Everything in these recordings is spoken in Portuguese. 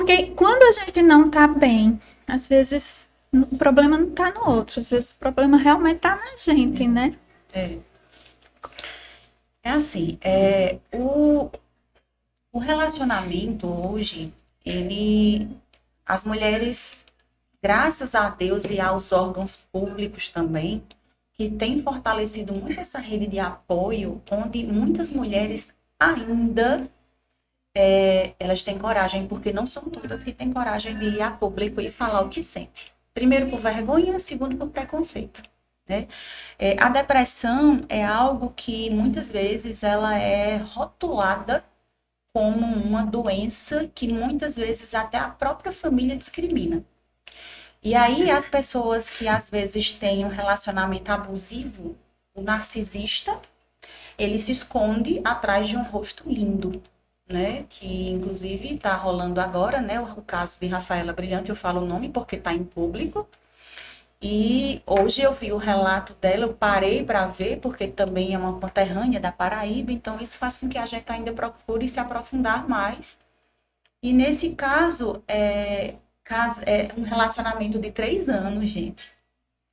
Porque quando a gente não tá bem, às vezes o problema não tá no outro, às vezes o problema realmente tá na gente, né? É, é assim, o relacionamento hoje, as mulheres, graças a Deus e aos órgãos públicos também, que têm fortalecido muito essa rede de apoio, onde muitas mulheres ainda elas têm coragem, porque não são todas que têm coragem de ir a público e falar o que sente. Primeiro por vergonha, segundo por preconceito. Né? A depressão é algo que muitas vezes ela é rotulada como uma doença que muitas vezes até a própria família discrimina. E aí as pessoas que às vezes têm um relacionamento abusivo, o narcisista, ele se esconde atrás de um rosto lindo, né? Que inclusive está rolando agora, né? O caso de Rafaela Brilhante, eu falo o nome porque está em público. E hoje eu vi o relato dela, eu parei para ver, porque também é uma conterrânea da Paraíba, então isso faz com que a gente ainda procure se aprofundar mais. E nesse caso, é um relacionamento de 3 anos, gente.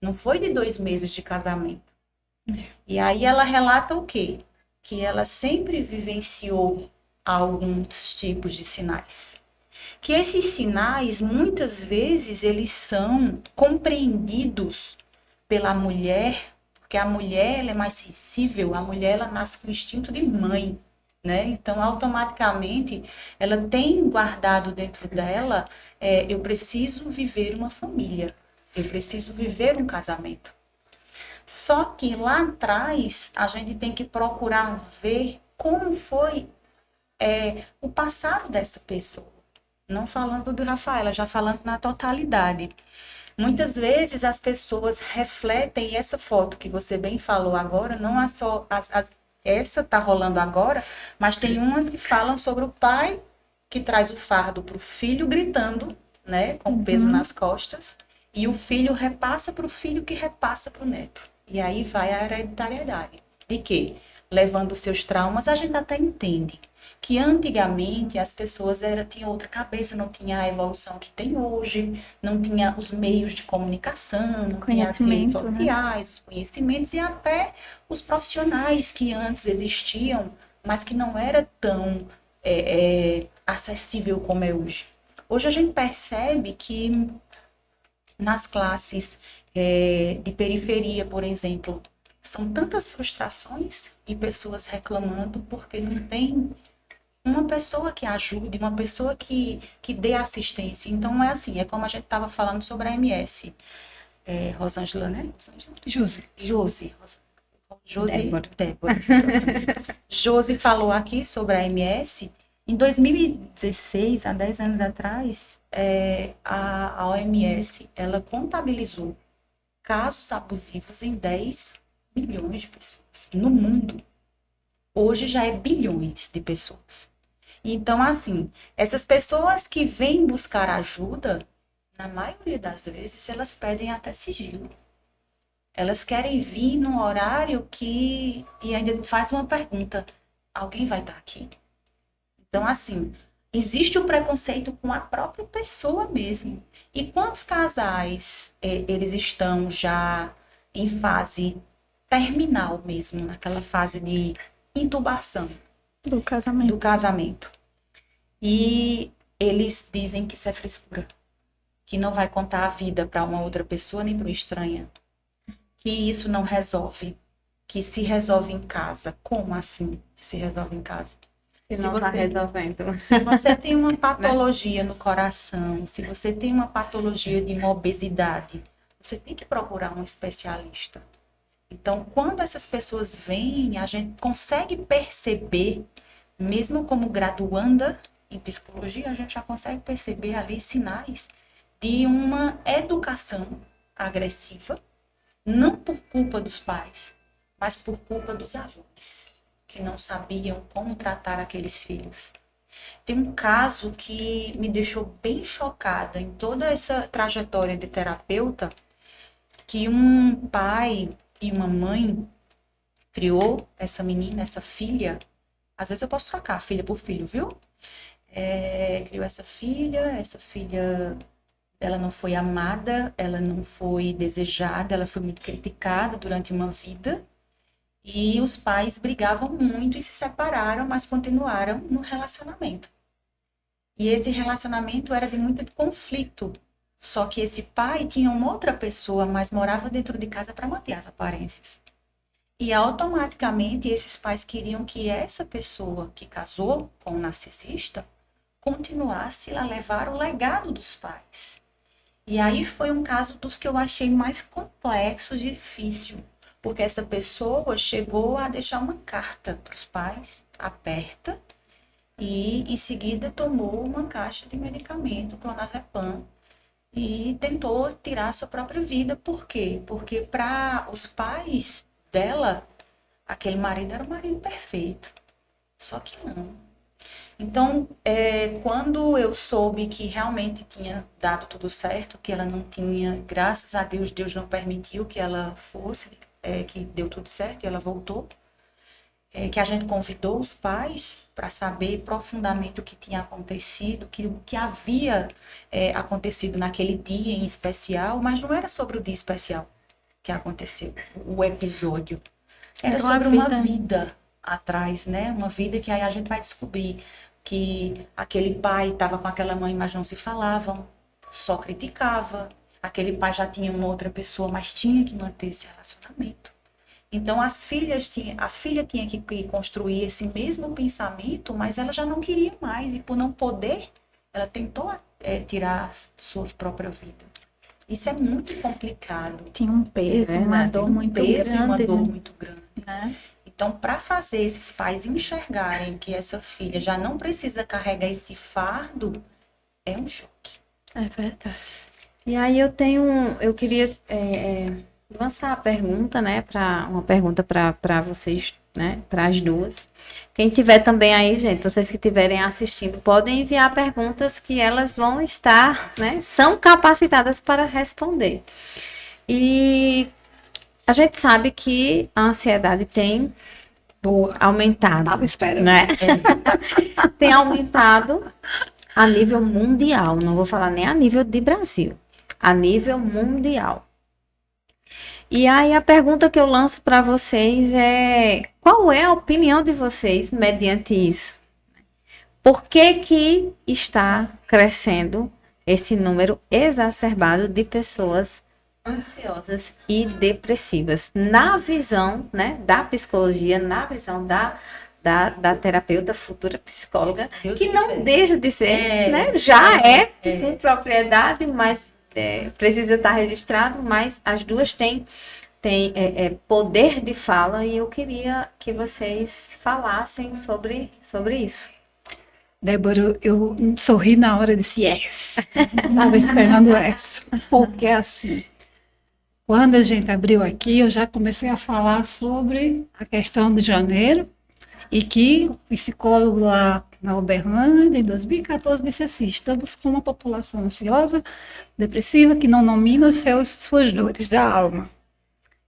Não foi de 2 meses de casamento. E aí ela relata o quê? Que ela sempre vivenciou alguns tipos de sinais. Que esses sinais, muitas vezes, eles são compreendidos pela mulher, porque a mulher ela é mais sensível, a mulher ela nasce com o instinto de mãe, né? Então, automaticamente, ela tem guardado dentro dela, eu preciso viver uma família, eu preciso viver um casamento. Só que lá atrás, a gente tem que procurar ver como foi o passado dessa pessoa. Não falando do Rafaela, já falando na totalidade. Muitas vezes as pessoas refletem essa foto que você bem falou agora, não é só essa tá rolando agora, mas tem umas que falam sobre o pai que traz o fardo para o filho gritando, né, com o peso nas costas, e o filho repassa para o filho que repassa para o neto. E aí vai a hereditariedade. De quê? Levando seus traumas, a gente até entende que antigamente as pessoas tinham outra cabeça, não tinha a evolução que tem hoje, não tinha os meios de comunicação, não tinha as redes Conhecimento, né? sociais, os conhecimentos e até os profissionais que antes existiam, mas que não era tão acessível como é hoje. Hoje a gente percebe que nas classes de periferia, por exemplo, são tantas frustrações e pessoas reclamando porque não tem uma pessoa que ajude, uma pessoa que dê assistência. Então, é assim, é como a gente estava falando sobre a MS. Rosângela, né? Josi. Josi. Josi, Débora. Débora. Josi falou aqui sobre a MS. Em 2016, há 10 anos atrás, a OMS, ela contabilizou casos abusivos em 10 milhões de pessoas no mundo. Hoje já é bilhões de pessoas. Então, assim, essas pessoas que vêm buscar ajuda, na maioria das vezes, elas pedem até sigilo. Elas querem vir num horário que. E ainda faz uma pergunta: alguém vai estar aqui? Então, assim, existe o preconceito com a própria pessoa mesmo. E quantos casais eles estão já em fase terminal mesmo, naquela fase de intubação Do do casamento. casamento? E eles dizem que isso é frescura, que não vai contar a vida para uma outra pessoa nem para uma estranha, que isso não resolve, que se resolve em casa. Como assim se resolve em casa? Se Se não tá você, resolvendo. se você tem uma patologia no coração, se você tem uma patologia de uma obesidade, você tem que procurar um especialista. Então, quando essas pessoas vêm, a gente consegue perceber, mesmo como graduanda em psicologia, a gente já consegue perceber ali sinais de uma educação agressiva, não por culpa dos pais, mas por culpa dos avós, que não sabiam como tratar aqueles filhos. Tem um caso que me deixou bem chocada em toda essa trajetória de terapeuta, que um pai e uma mãe criou essa menina, essa filha. Às vezes eu posso trocar filha por filho, viu? criou essa filha, ela não foi amada, ela não foi desejada, ela foi muito criticada durante uma vida. E os pais brigavam muito e se separaram, mas continuaram no relacionamento. E esse relacionamento era de muito conflito. Só que esse pai tinha uma outra pessoa, mas morava dentro de casa para manter as aparências. E automaticamente esses pais queriam que essa pessoa que casou com o narcisista continuasse a levar o legado dos pais. E aí foi um caso dos que eu achei mais complexo e difícil, porque essa pessoa chegou a deixar uma carta para os pais, aberta, e em seguida tomou uma caixa de medicamento, clonazepam, e tentou tirar a sua própria vida. Por quê? Porque para os pais dela, aquele marido era um marido perfeito. Só que não. Então, quando eu soube que realmente tinha dado tudo certo, que ela não tinha, graças a Deus, Deus não permitiu que ela fosse, que deu tudo certo e ela voltou, que a gente convidou os pais para saber profundamente o que tinha acontecido, o que havia acontecido naquele dia em especial, mas não era sobre o dia especial que aconteceu, o episódio. Era sobre uma vida atrás, né? Uma vida que aí a gente vai descobrir que aquele pai estava com aquela mãe, mas não se falavam, só criticava. Aquele pai já tinha uma outra pessoa, mas tinha que manter esse relacionamento. Então, a filha tinha que construir esse mesmo pensamento, mas ela já não queria mais. E por não poder, ela tentou tirar sua própria vida. Isso é muito complicado. Tinha um peso, uma dor muito grande. Uma dor muito grande. Né? Então, para fazer esses pais enxergarem que essa filha já não precisa carregar esse fardo, é um choque. É verdade. E aí eu queria lançar a pergunta, né, uma pergunta para vocês, né, para as duas. Quem tiver também aí, gente, vocês que estiverem assistindo, podem enviar perguntas que elas vão estar, né, são capacitadas para responder. E a gente sabe que a ansiedade tem aumentado. Tava esperando. Né? Tem aumentado a nível mundial. Não vou falar nem a nível de Brasil. A nível mundial. E aí a pergunta que eu lanço para vocês é: qual é a opinião de vocês mediante isso? Por que está crescendo esse número exacerbado de pessoas ansiosas e depressivas? Na visão, né, da psicologia, na visão da terapeuta, futura psicóloga, que não deixa de ser, né, já é com propriedade, mas precisa estar registrado, mas as duas têm poder de fala, e eu queria que vocês falassem sobre isso. Débora, eu sorri na hora e disse yes. Estava esperando essa. Porque assim, quando a gente abriu aqui, eu já comecei a falar sobre a questão de janeiro, e que o psicólogo lá na Uberlândia, em 2014, disse assim: estamos com uma população ansiosa, depressiva, que não nomina suas dores da alma.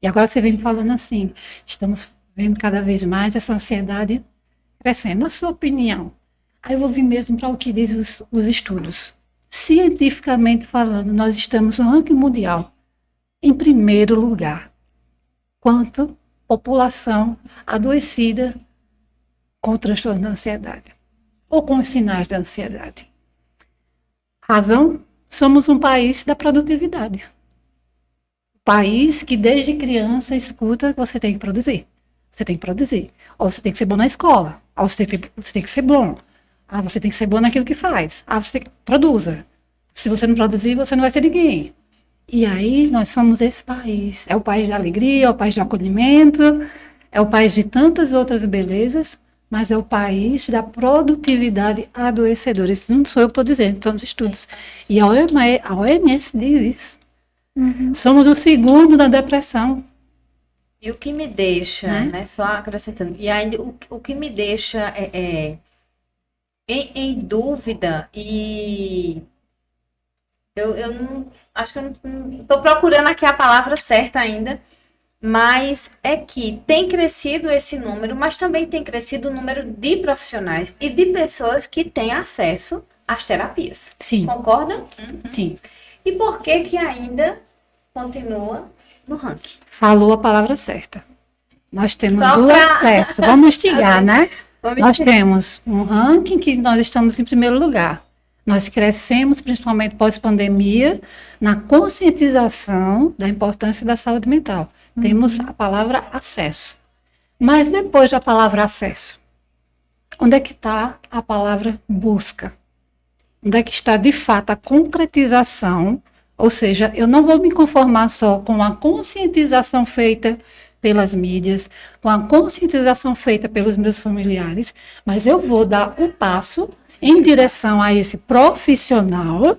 E agora você vem me falando assim: estamos vendo cada vez mais essa ansiedade crescendo. Na sua opinião, aí eu vou vir mesmo para o que diz os estudos. Cientificamente falando, nós estamos no ranking mundial em primeiro lugar quanto população adoecida com o transtorno da ansiedade, ou com os sinais da ansiedade. Razão? Somos um país da produtividade. País que desde criança escuta que você tem que produzir. Você tem que produzir. Ou você tem que ser bom na escola. Ou você tem que ser bom. Você tem que ser bom naquilo que faz. Você tem que produza. Se você não produzir, você não vai ser ninguém. E aí nós somos esse país. É o país da alegria, é o país do acolhimento, é o país de tantas outras belezas, mas é o país da produtividade adoecedora. Isso não sou eu que estou dizendo, são os estudos. E a OMS diz isso. Uhum. Somos o segundo na depressão. E o que me deixa, né, só acrescentando, e ainda o que me deixa em dúvida, e eu não, acho que eu não estou procurando aqui a palavra certa ainda, Mas é que tem crescido esse número, mas também tem crescido o número de profissionais e de pessoas que têm acesso às terapias. Sim, Concorda? sim. E por que que ainda continua no ranking? Falou a palavra certa. Nós temos Só o pra- acesso. Vamos instigar, né? Vamos Nós temos um ranking que nós estamos em primeiro lugar. Nós crescemos, principalmente pós-pandemia, na conscientização da importância da saúde mental. Temos a palavra acesso. Mas depois da palavra acesso, onde é que está a palavra busca? Onde é que está, de fato, a concretização? Ou seja, eu não vou me conformar só com a conscientização feita pelas mídias, com a conscientização feita pelos meus familiares, mas eu vou dar um passo em direção a esse profissional,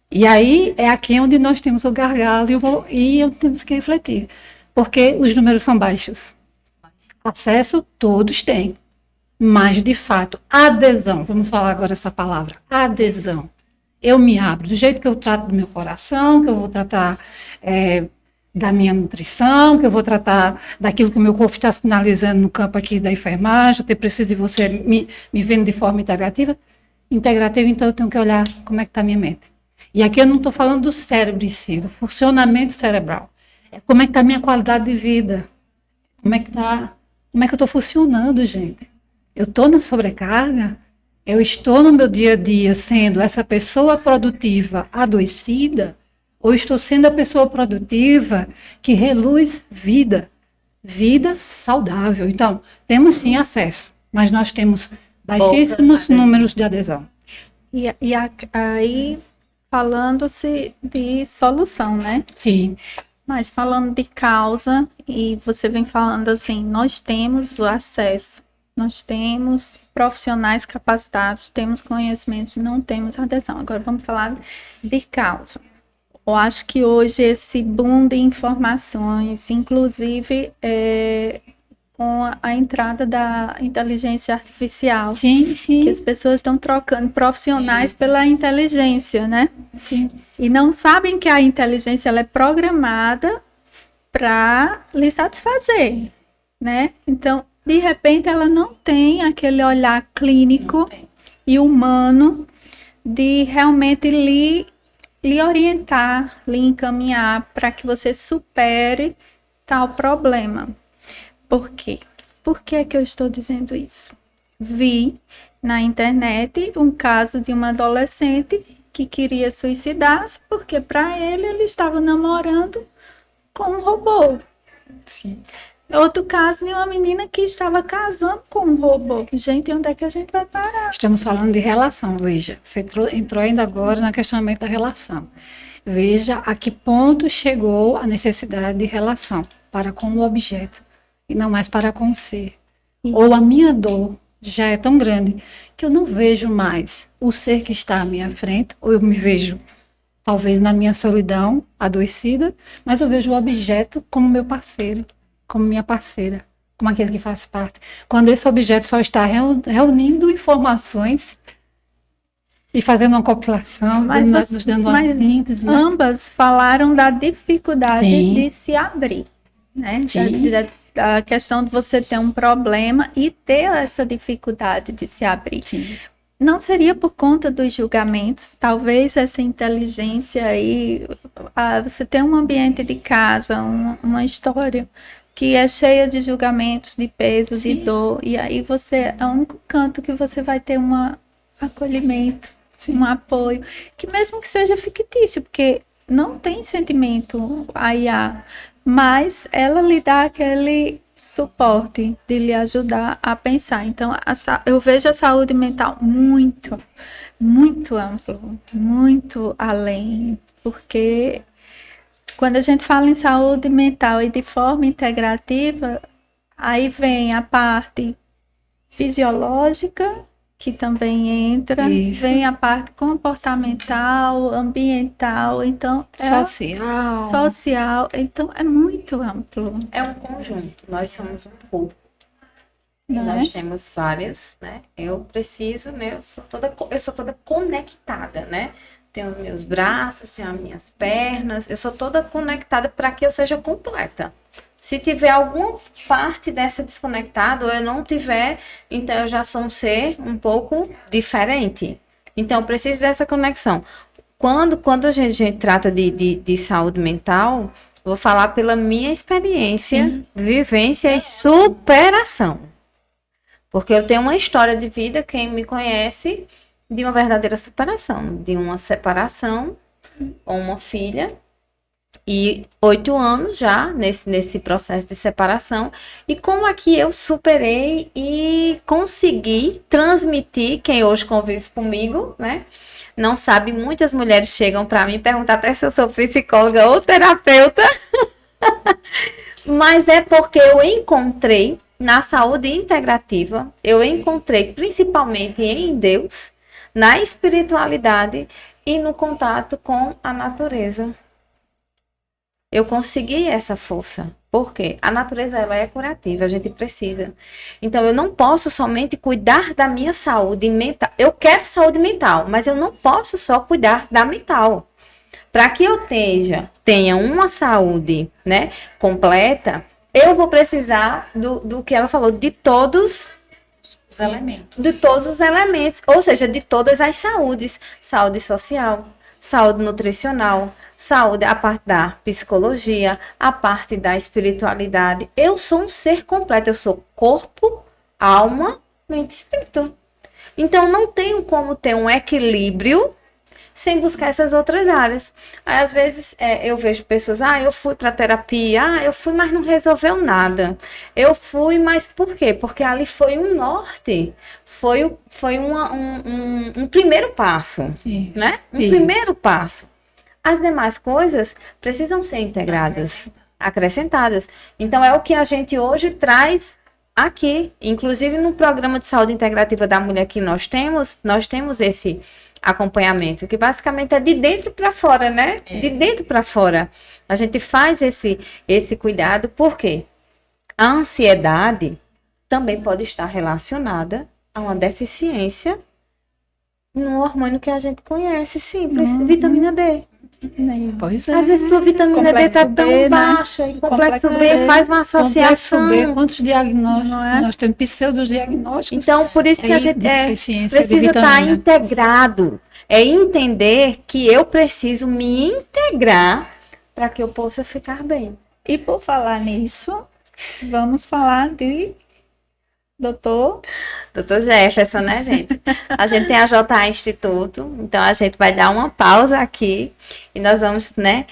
e aí é aqui onde nós temos o gargalo e temos que refletir, porque os números são baixos. Acesso todos têm, mas de fato, adesão, vamos falar agora essa palavra, adesão. Eu me abro, do jeito que eu trato do meu coração, que eu vou tratar da minha nutrição, que eu vou tratar daquilo que o meu corpo está sinalizando no campo aqui da enfermagem, eu preciso de você me vendo de forma integrativa, então eu tenho que olhar como é que está a minha mente. E aqui eu não estou falando do cérebro em si, do funcionamento cerebral. É como é que está a minha qualidade de vida, como é que eu estou funcionando, gente. Eu estou na sobrecarga, eu estou no meu dia a dia sendo essa pessoa produtiva adoecida, ou estou sendo a pessoa produtiva que reluz vida saudável. Então, temos sim acesso, mas nós temos baixíssimos números de adesão. Aí, falando-se de solução, né? Sim, Mas falando de causa, e você vem falando assim, nós temos o acesso, nós temos profissionais capacitados, temos conhecimentos, não temos adesão. Agora vamos falar de causa. Eu acho que hoje esse boom de informações, inclusive com a entrada da inteligência artificial, sim, sim. que as pessoas estão trocando profissionais pela inteligência, né? Sim. E não sabem que a inteligência ela é programada para lhe satisfazer, né? Então, de repente, ela não tem aquele olhar clínico e humano de realmente lhe orientar, lhe encaminhar para que você supere tal problema. Por quê? Por que é que eu estou dizendo isso? Vi na internet um caso de uma adolescente que queria suicidar-se porque para ele estava namorando com um robô. Sim. Outro caso de uma menina que estava casando com um robô. Gente, onde é que a gente vai parar? Estamos falando de relação, veja. Você entrou ainda agora no questionamento da relação. Veja a que ponto chegou a necessidade de relação para com o objeto e não mais para com o ser. Ou a minha dor já é tão grande que eu não vejo mais o ser que está à minha frente, ou eu me vejo talvez na minha solidão, adoecida, mas eu vejo o objeto como meu parceiro, como minha parceira, como aquele que faz parte. Quando esse objeto só está reunindo informações e fazendo uma compilação, nos dando uma síntese. Né? Ambas falaram da dificuldade Sim. de se abrir, né? Sim. Da questão de você ter um problema e ter essa dificuldade de se abrir. Sim. Não seria por conta dos julgamentos, talvez essa inteligência aí, você tem um ambiente de casa, uma história que é cheia de julgamentos, de peso, de dor, e aí você é o único canto que você vai ter um acolhimento, um apoio, que mesmo que seja fictício, porque não tem sentimento aí, mas ela lhe dá aquele suporte de lhe ajudar a pensar. Então, eu vejo a saúde mental muito, muito amplo, muito além, porque quando a gente fala em saúde mental e de forma integrativa, aí vem a parte fisiológica, que também entra, Isso. vem a parte comportamental, ambiental, então social, então é muito amplo. É um conjunto, nós somos um corpo. E Né? nós temos várias, né? Eu preciso, né? Eu sou toda conectada, né? Tenho meus braços, tenho as minhas pernas, eu sou toda conectada para que eu seja completa. Se tiver alguma parte dessa desconectada, ou eu não tiver, então eu já sou um ser um pouco diferente. Então, eu preciso dessa conexão. Quando a gente trata de saúde mental, vou falar pela minha experiência, vivência e superação. Porque eu tenho uma história de vida, quem me conhece, de uma verdadeira superação, de uma separação com uma filha, e 8 anos já nesse processo de separação, e como é que eu superei e consegui transmitir, quem hoje convive comigo, né? Não sabe, muitas mulheres chegam para mim e perguntam até se eu sou psicóloga ou terapeuta, mas é porque eu encontrei na saúde integrativa, eu encontrei principalmente em Deus, na espiritualidade e no contato com a natureza. Eu consegui essa força. Por quê? A natureza, ela é curativa, a gente precisa. Então, eu não posso somente cuidar da minha saúde mental. Eu quero saúde mental, mas eu não posso só cuidar da mental. Para que eu tenha uma saúde, né, completa, eu vou precisar do que ela falou, de todos Os elementos. de todos os elementos, ou seja, de todas as saúdes, saúde social, saúde nutricional, saúde, a parte da psicologia, a parte da espiritualidade. Eu sou um ser completo, eu sou corpo, alma, mente e espírito. Então, não tenho como ter um equilíbrio sem buscar essas outras áreas. Aí, às vezes, eu vejo pessoas, eu fui para terapia, eu fui, mas não resolveu nada. Eu fui, mas por quê? Porque ali foi um norte, foi um primeiro passo, Isso, né? Um isso. primeiro passo. As demais coisas precisam ser integradas, acrescentadas. Então, é o que a gente hoje traz aqui, inclusive no programa de saúde integrativa da mulher que nós temos esse acompanhamento, que basicamente é de dentro para fora, né? De dentro para fora. A gente faz esse cuidado, porque a ansiedade também pode estar relacionada a uma deficiência no hormônio que a gente conhece, simples, vitamina D. Pois é. Às vezes tua vitamina D está Complexo tão B, né? baixa, e complexo B B. faz uma associação. Complexo B, quantos diagnósticos Não é? nós temos? Pseudodiagnósticos. Então, por isso que a Aí, gente deficiência de precisa estar vitamina. integrado. É entender que eu preciso me integrar para que eu possa ficar bem. E por falar nisso, vamos falar de doutor. Doutor Jefferson, né, gente? A gente tem a JA Instituto, então a gente vai dar uma pausa aqui e nós vamos, né,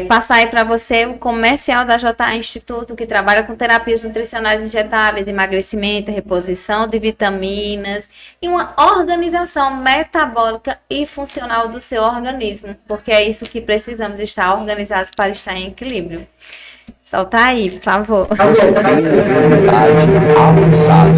passar aí para você o comercial da JA Instituto, que trabalha com terapias nutricionais injetáveis, emagrecimento, reposição de vitaminas e uma organização metabólica e funcional do seu organismo, porque é isso que precisamos, estar organizados para estar em equilíbrio. Solta aí, por favor. Você tem obesidade avançada.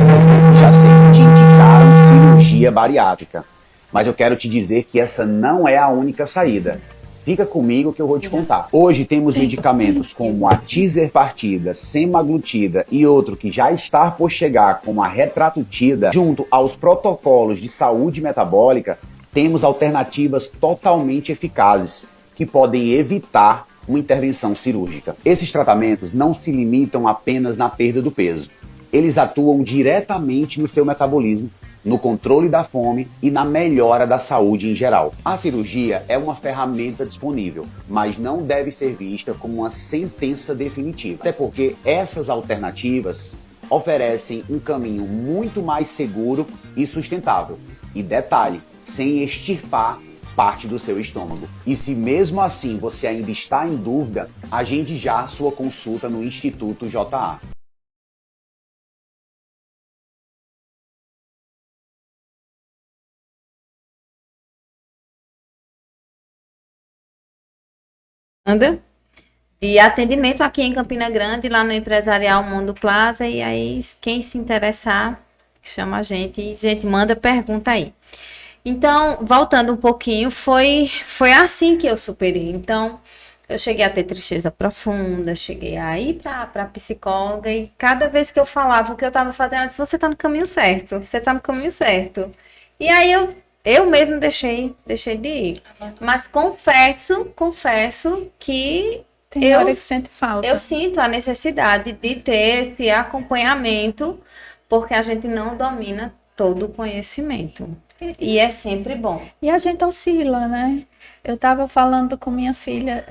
Já sei, te indicaram cirurgia bariátrica. Mas eu quero te dizer que essa não é a única saída. Fica comigo que eu vou te contar. Hoje temos medicamentos como a tizerpartida, semaglutida e outro que já está por chegar, como a retratutida, junto aos protocolos de saúde metabólica, temos alternativas totalmente eficazes que podem evitar uma intervenção cirúrgica. Esses tratamentos não se limitam apenas na perda do peso. Eles atuam diretamente no seu metabolismo, no controle da fome e na melhora da saúde em geral. A cirurgia é uma ferramenta disponível, mas não deve ser vista como uma sentença definitiva. Até porque essas alternativas oferecem um caminho muito mais seguro e sustentável. E detalhe, sem extirpar parte do seu estômago. E se mesmo assim você ainda está em dúvida, agende já a sua consulta no Instituto JA. De atendimento aqui em Campina Grande, lá no Empresarial Mundo Plaza, e aí quem se interessar, chama a gente e gente manda pergunta aí. Então, voltando um pouquinho, foi assim que eu superei. Então, eu cheguei a ter tristeza profunda, cheguei a ir para psicóloga, e cada vez que eu falava o que eu estava fazendo, ela disse, você está no caminho certo, você está no caminho certo. E aí eu mesmo deixei de ir. Mas confesso que Tem Eu- hora que sente falta. Eu sinto a necessidade de ter esse acompanhamento, porque a gente não domina todo o conhecimento. E é sempre bom. E a gente oscila, né? Eu estava falando com minha filha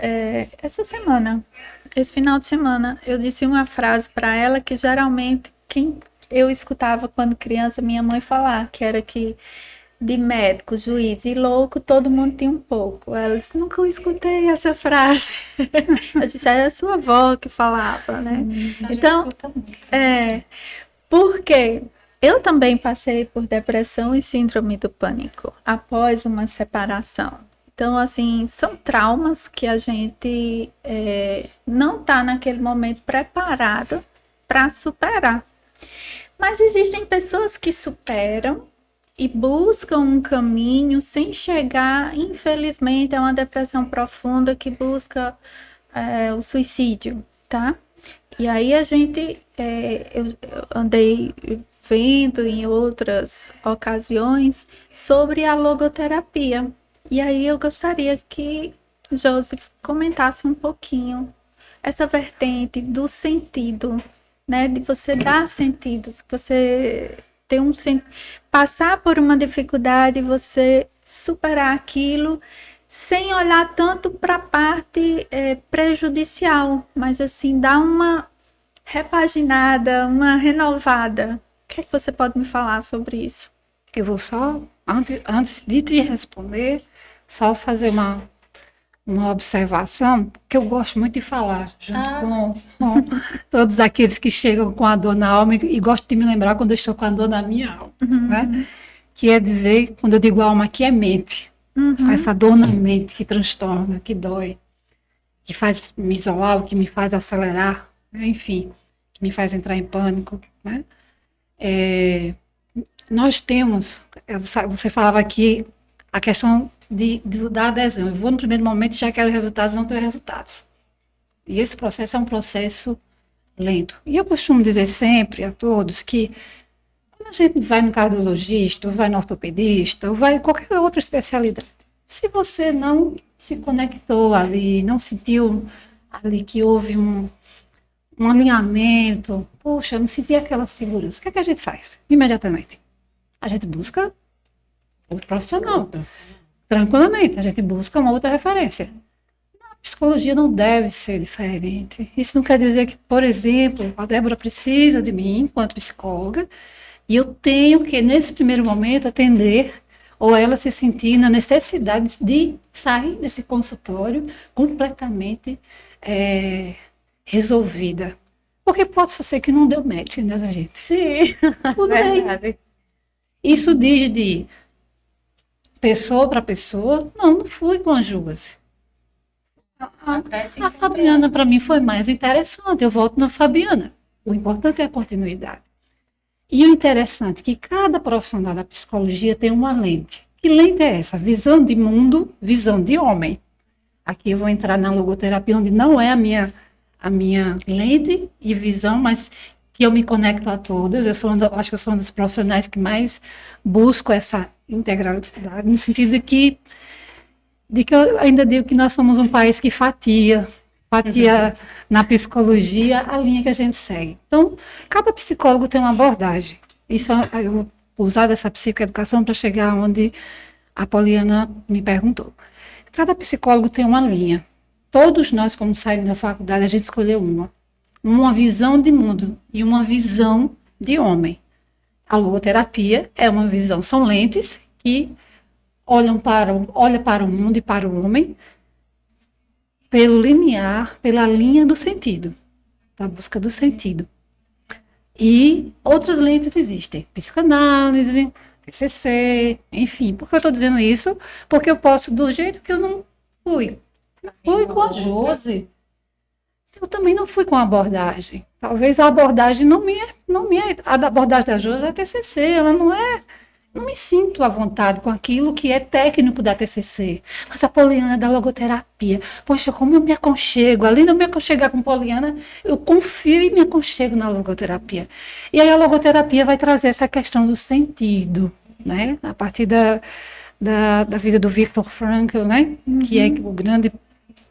essa semana, esse final de semana, eu disse uma frase para ela que geralmente quem eu escutava quando criança minha mãe falar, que era que de médico, juiz e louco, todo mundo tinha um pouco. Ela disse, nunca eu escutei essa frase. Eu disse, era a sua avó que falava, né? Então, porque eu também passei por depressão e síndrome do pânico após uma separação. Então, assim, são traumas que a gente não está naquele momento preparado para superar. Mas existem pessoas que superam e buscam um caminho sem chegar, infelizmente, a uma depressão profunda que busca o suicídio, tá? E aí eu andei vendo em outras ocasiões sobre a logoterapia. E aí eu gostaria que Joseph comentasse um pouquinho essa vertente do sentido, né? De você dar sentido, se você ter passar por uma dificuldade, você superar aquilo sem olhar tanto para a parte prejudicial, mas assim, dar uma repaginada, uma renovada. O que é que você pode me falar sobre isso? Eu vou só, antes de te responder, só fazer uma observação, que eu gosto muito de falar, junto com todos aqueles que chegam com a dor na alma, e gosto de me lembrar quando eu estou com a dor na minha alma, né? Que é dizer, quando eu digo alma, que é mente. Essa dor na mente que transtorna, que dói, que faz me isolar, que me faz acelerar, enfim, que me faz entrar em pânico, né? Nós temos, você falava aqui, a questão da adesão. Eu vou no primeiro momento e já quero resultados, não tenho resultados. E esse processo é um processo lento. E eu costumo dizer sempre a todos que quando a gente vai no cardiologista, ou vai no ortopedista, ou vai em qualquer outra especialidade, se você não se conectou ali, não sentiu ali que houve um alinhamento, poxa, eu não senti aquela segurança, o que é que a gente faz? Imediatamente. A gente busca outro profissional. Tranquilamente, a gente busca uma outra referência. A psicologia não deve ser diferente. Isso não quer dizer que, por exemplo, a Débora precisa de mim enquanto psicóloga e eu tenho que, nesse primeiro momento, atender ou ela se sentir na necessidade de sair desse consultório completamente resolvida. Porque pode ser que não deu match, né, gente? Sim, Tudo bem. Isso diz de pessoa para pessoa. Não fui com as duas. A Fabiana, para mim, foi mais interessante. Eu volto na Fabiana. O importante é a continuidade. E o interessante é que cada profissional da psicologia tem uma lente. Que lente é essa? Visão de mundo, visão de homem. Aqui eu vou entrar na logoterapia, onde não é a minha lente e visão, mas que eu me conecto a todas. Acho que eu sou uma das profissionais que mais busco essa integralidade, no sentido de que eu ainda digo que nós somos um país que fatia na psicologia a linha que a gente segue. Então, cada psicólogo tem uma abordagem. Isso eu vou usar dessa psicoeducação para chegar onde a Poliana me perguntou. Cada psicólogo tem uma linha. Todos nós, como saímos da faculdade, a gente escolheu uma visão de mundo e uma visão de homem. A logoterapia é uma visão, são lentes que olha para o mundo e para o homem pelo limiar, pela linha do sentido, da busca do sentido. E outras lentes existem, psicanálise, TCC, enfim. Por que eu estou dizendo isso? Porque eu posso, do jeito que eu não fui com a Josi, eu também não fui com a abordagem. Talvez a abordagem a abordagem da Josi é a TCC, ela não me sinto à vontade com aquilo que é técnico da TCC. Mas a Poliana é da logoterapia. Poxa, como eu me aconchego. Além de eu me aconchegar com Poliana, eu confio e me aconchego na logoterapia. E aí a logoterapia vai trazer essa questão do sentido, né? A partir da vida do Viktor Frankl, né? Que é o grande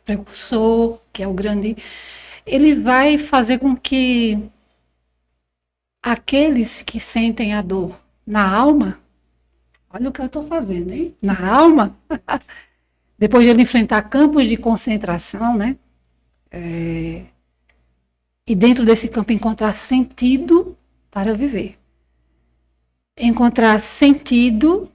precursor, que é o grande, ele vai fazer com que aqueles que sentem a dor na alma, olha o que eu estou fazendo, hein? Na alma, depois de ele enfrentar campos de concentração, né? E dentro desse campo encontrar sentido para viver. Encontrar sentido,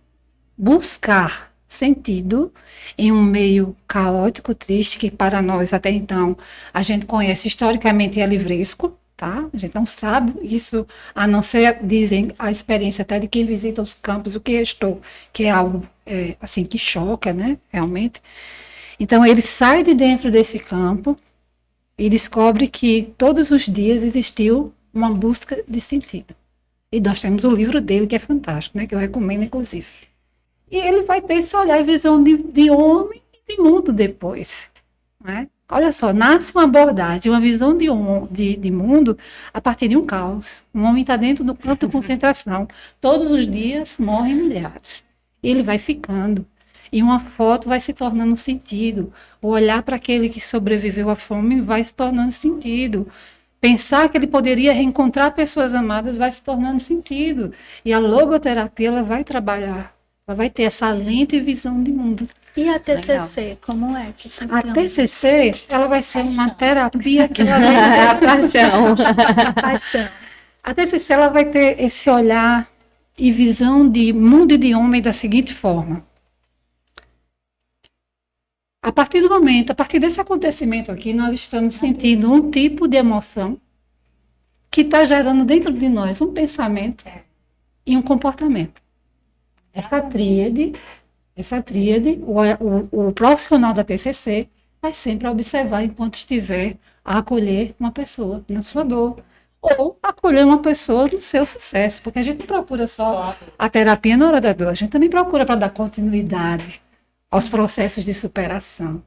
buscar sentido em um meio caótico, triste, que para nós até então a gente conhece historicamente é livresco, tá? A gente não sabe isso, a não ser, dizem, a experiência até de quem visita os campos, o que restou, que é algo assim que choca, né? Realmente. Então ele sai de dentro desse campo e descobre que todos os dias existiu uma busca de sentido. E nós temos o livro dele, que é fantástico, né? Que eu recomendo, inclusive. E ele vai ter esse olhar e visão de homem e de mundo depois. Né? Olha só, nasce uma abordagem, uma visão de mundo a partir de um caos. Um homem está dentro do campo de concentração. Todos os dias morrem milhares. Ele vai ficando. E uma foto vai se tornando sentido. O olhar para aquele que sobreviveu à fome vai se tornando sentido. Pensar que ele poderia reencontrar pessoas amadas vai se tornando sentido. E a logoterapia ela vai trabalhar. Ela vai ter essa lente visão de mundo. E a TCC, como é que funciona? A TCC, ela vai ser uma terapia que ela vai A paixão. Paixão. A TCC ela vai ter esse olhar e visão de mundo e de homem da seguinte forma. A partir do momento, a partir desse acontecimento aqui, nós estamos sentindo um tipo de emoção que está gerando dentro de nós um pensamento e um comportamento. Essa tríade, o profissional da TCC vai sempre observar enquanto estiver a acolher uma pessoa na sua dor ou acolher uma pessoa no seu sucesso, porque a gente não procura só a terapia na hora da dor, a gente também procura para dar continuidade aos processos de superação.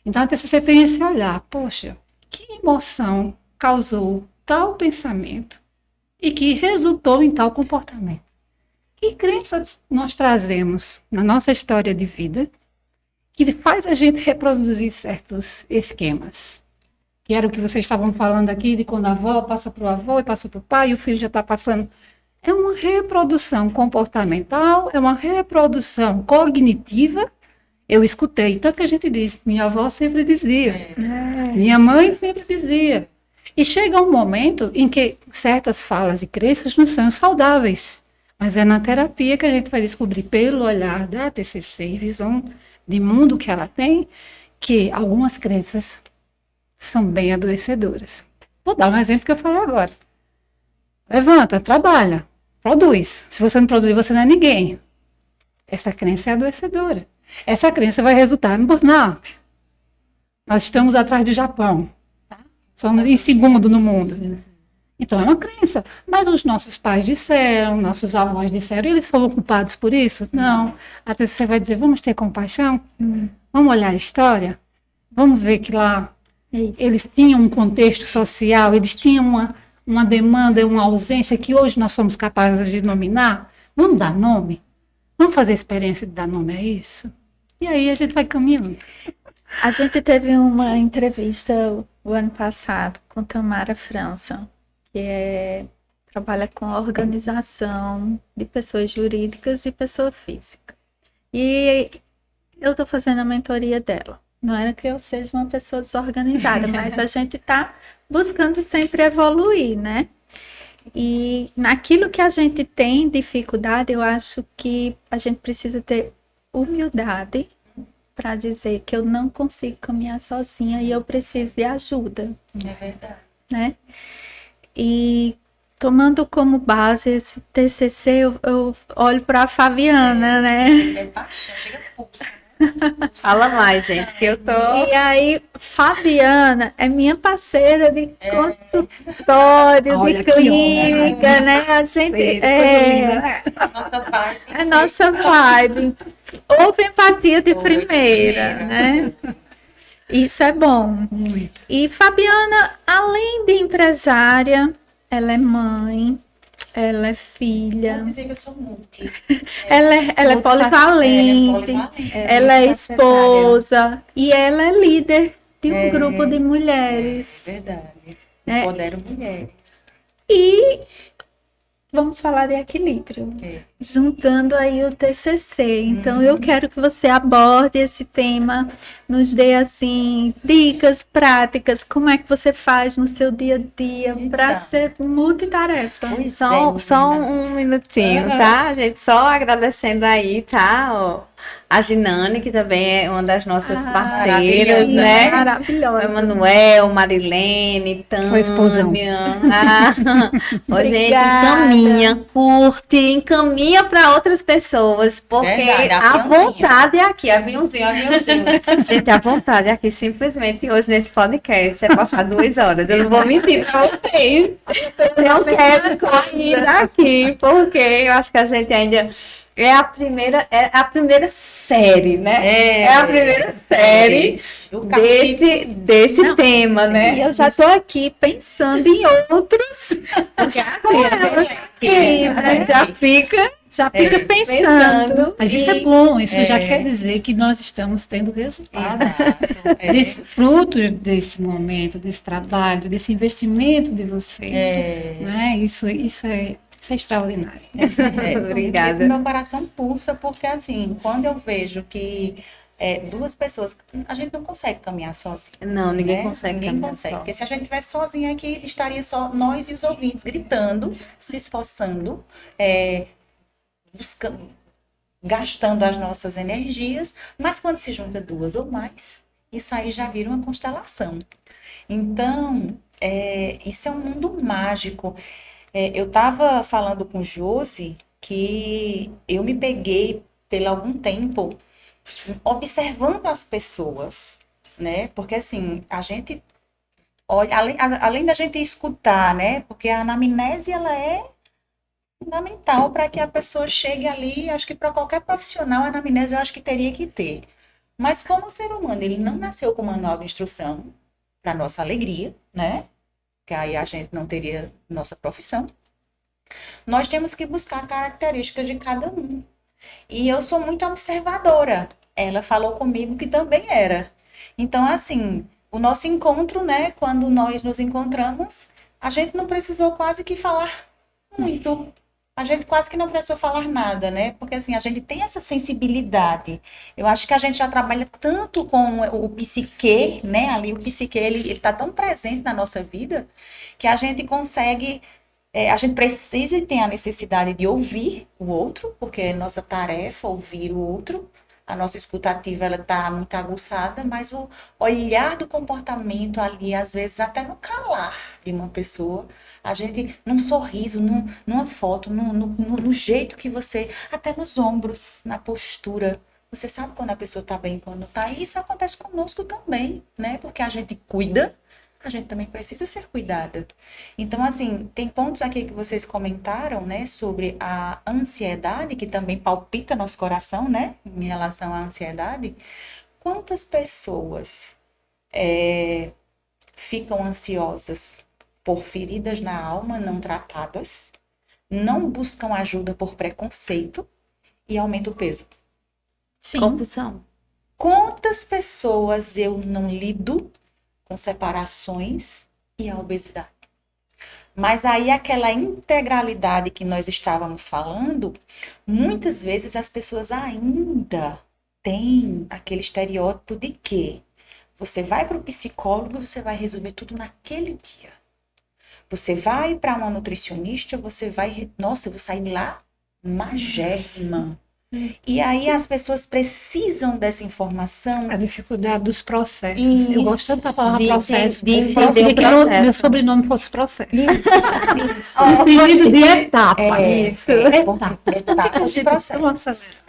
Então a TCC tem esse olhar, poxa, que emoção causou tal pensamento e que resultou em tal comportamento? Que crenças nós trazemos na nossa história de vida que faz a gente reproduzir certos esquemas? Que era o que vocês estavam falando aqui, de quando a avó passa para o avô e passa para o pai e o filho já está passando. É uma reprodução comportamental, é uma reprodução cognitiva. Eu escutei, tanto que a gente diz, minha avó sempre dizia, minha mãe sempre dizia. E chega um momento em que certas falas e crenças não são saudáveis. Mas é na terapia que a gente vai descobrir, pelo olhar da TCC e visão de mundo que ela tem, que algumas crenças são bem adoecedoras. Vou dar um exemplo que eu falei agora. Levanta, trabalha, produz. Se você não produzir, você não é ninguém. Essa crença é adoecedora. Essa crença vai resultar no burnout. Nós estamos atrás do Japão. Somos em segundo no mundo. Então é uma crença. Mas os nossos pais disseram, nossos avós disseram, eles foram culpados por isso? Não. Até você vai dizer, vamos ter compaixão? Vamos olhar a história? Vamos ver que lá eles tinham um contexto social, eles tinham uma demanda, uma ausência que hoje nós somos capazes de nominar? Vamos dar nome? Vamos fazer a experiência de dar nome a isso? E aí a gente vai caminhando. A gente teve uma entrevista o ano passado com Tamara França, que trabalha com a organização de pessoas jurídicas e pessoa física. E eu estou fazendo a mentoria dela. Não era que eu seja uma pessoa desorganizada, mas a gente está buscando sempre evoluir, né? E naquilo que a gente tem dificuldade, eu acho que a gente precisa ter humildade para dizer que eu não consigo caminhar sozinha e eu preciso de ajuda. É verdade. Né? E tomando como base esse TCC, eu olho para a Fabiana, né? É paixão, chega pulso. Fala mais, gente, que eu tô... E aí, Fabiana é minha parceira de consultório, Olha de clínica, né? A gente Nossa parte. é nossa vibe. Houve empatia de primeira, né? Isso é bom. E Fabiana, além de empresária, ela é mãe, ela é Vou filha, dizer que eu sou multi. ela é polivalente, ela é esposa e ela é líder de um grupo de mulheres. Verdade. Empodero mulheres. E vamos falar de equilíbrio, É. juntando aí o TCC. Então, eu quero que você aborde esse tema, nos dê, assim, dicas práticas, como é que você faz no seu dia a dia para Então. ser multitarefa. Pois Só menina. um minutinho, tá? Gente, só agradecendo aí, tá? Ó, a Ginane, que também é uma das nossas parceiras, maravilhosa, né? O Maravilhosa. Emanuel, Marilene, O esposão. Tânia. Ô, gente, Obrigada. encaminha para outras pessoas, porque Verdade, a aviãozinho. vontade é aqui, aviãozinho. Gente, a vontade é aqui, simplesmente hoje nesse podcast, é passar 2 horas. Eu não vou mentir pra vocês. Eu quero correr daqui, porque eu acho que a gente ainda é a primeira série, né? É a primeira série Do capítulo. desse tema, E né? eu já estou aqui pensando em outros. A gente já fica Pensando. Mas isso é bom, isso já quer dizer que nós estamos tendo resultados. Frutos desse momento, desse trabalho, desse investimento de vocês. Né? Isso é extraordinário. Obrigada. Meu coração pulsa, porque assim, quando eu vejo que 2 pessoas, a gente não consegue caminhar sozinho. Não, ninguém Né? consegue Ninguém caminhar consegue. só. Porque se a gente estivesse sozinho aqui, estaria só nós e os ouvintes gritando, se esforçando, buscando, gastando as nossas energias, mas quando se junta 2 ou mais, isso aí já vira uma constelação. Então, isso é um mundo mágico. Eu estava falando com Josi que eu me peguei por algum tempo observando as pessoas, né? Porque assim, a gente olha, além da gente escutar, né? Porque a anamnese, ela é fundamental para que a pessoa chegue ali. Acho que para qualquer profissional, a anamnese eu acho que teria que ter. Mas como o ser humano, ele não nasceu com manual de instrução, para nossa alegria, né? Que aí a gente não teria nossa profissão. Nós temos que buscar características de cada um. E eu sou muito observadora. Ela falou comigo que também era. Então, assim, o nosso encontro, né? Quando nós nos encontramos, a gente não precisou quase que falar muito. A gente quase que não precisou falar nada, né? Porque, assim, a gente tem essa sensibilidade. Eu acho que a gente já trabalha tanto com o psique, né? Ali, o psique, ele está tão presente na nossa vida que a gente consegue... a gente precisa e tem a necessidade de ouvir o outro, porque é nossa tarefa ouvir o outro. A nossa escutativa, ela está muito aguçada, mas o olhar do comportamento ali, às vezes até no calar de uma pessoa, a gente, num sorriso, numa foto, no jeito que você, até nos ombros, na postura, você sabe quando a pessoa está bem, quando está. E isso acontece conosco também, né? Porque a gente cuida, a gente também precisa ser cuidada. Então, assim, tem pontos aqui que vocês comentaram, né, sobre a ansiedade, que também palpita nosso coração, né, em relação à ansiedade. Quantas pessoas ficam ansiosas por feridas na alma não tratadas, não buscam ajuda por preconceito e aumenta o peso? Sim. Compulsão. Quantas pessoas eu não lido com separações e a obesidade? Mas aí aquela integralidade que nós estávamos falando, muitas vezes as pessoas ainda têm aquele estereótipo de que você vai para o psicólogo e você vai resolver tudo naquele dia. Você vai para uma nutricionista, você vai... Nossa, eu vou sair lá magérrima. E aí as pessoas precisam dessa informação. A dificuldade dos processos. Isso. Eu gosto tanto da palavra processo. de Eu entender queria o que processo. meu sobrenome fosse processo. Isso. Entendido de etapa. Etapas de processo.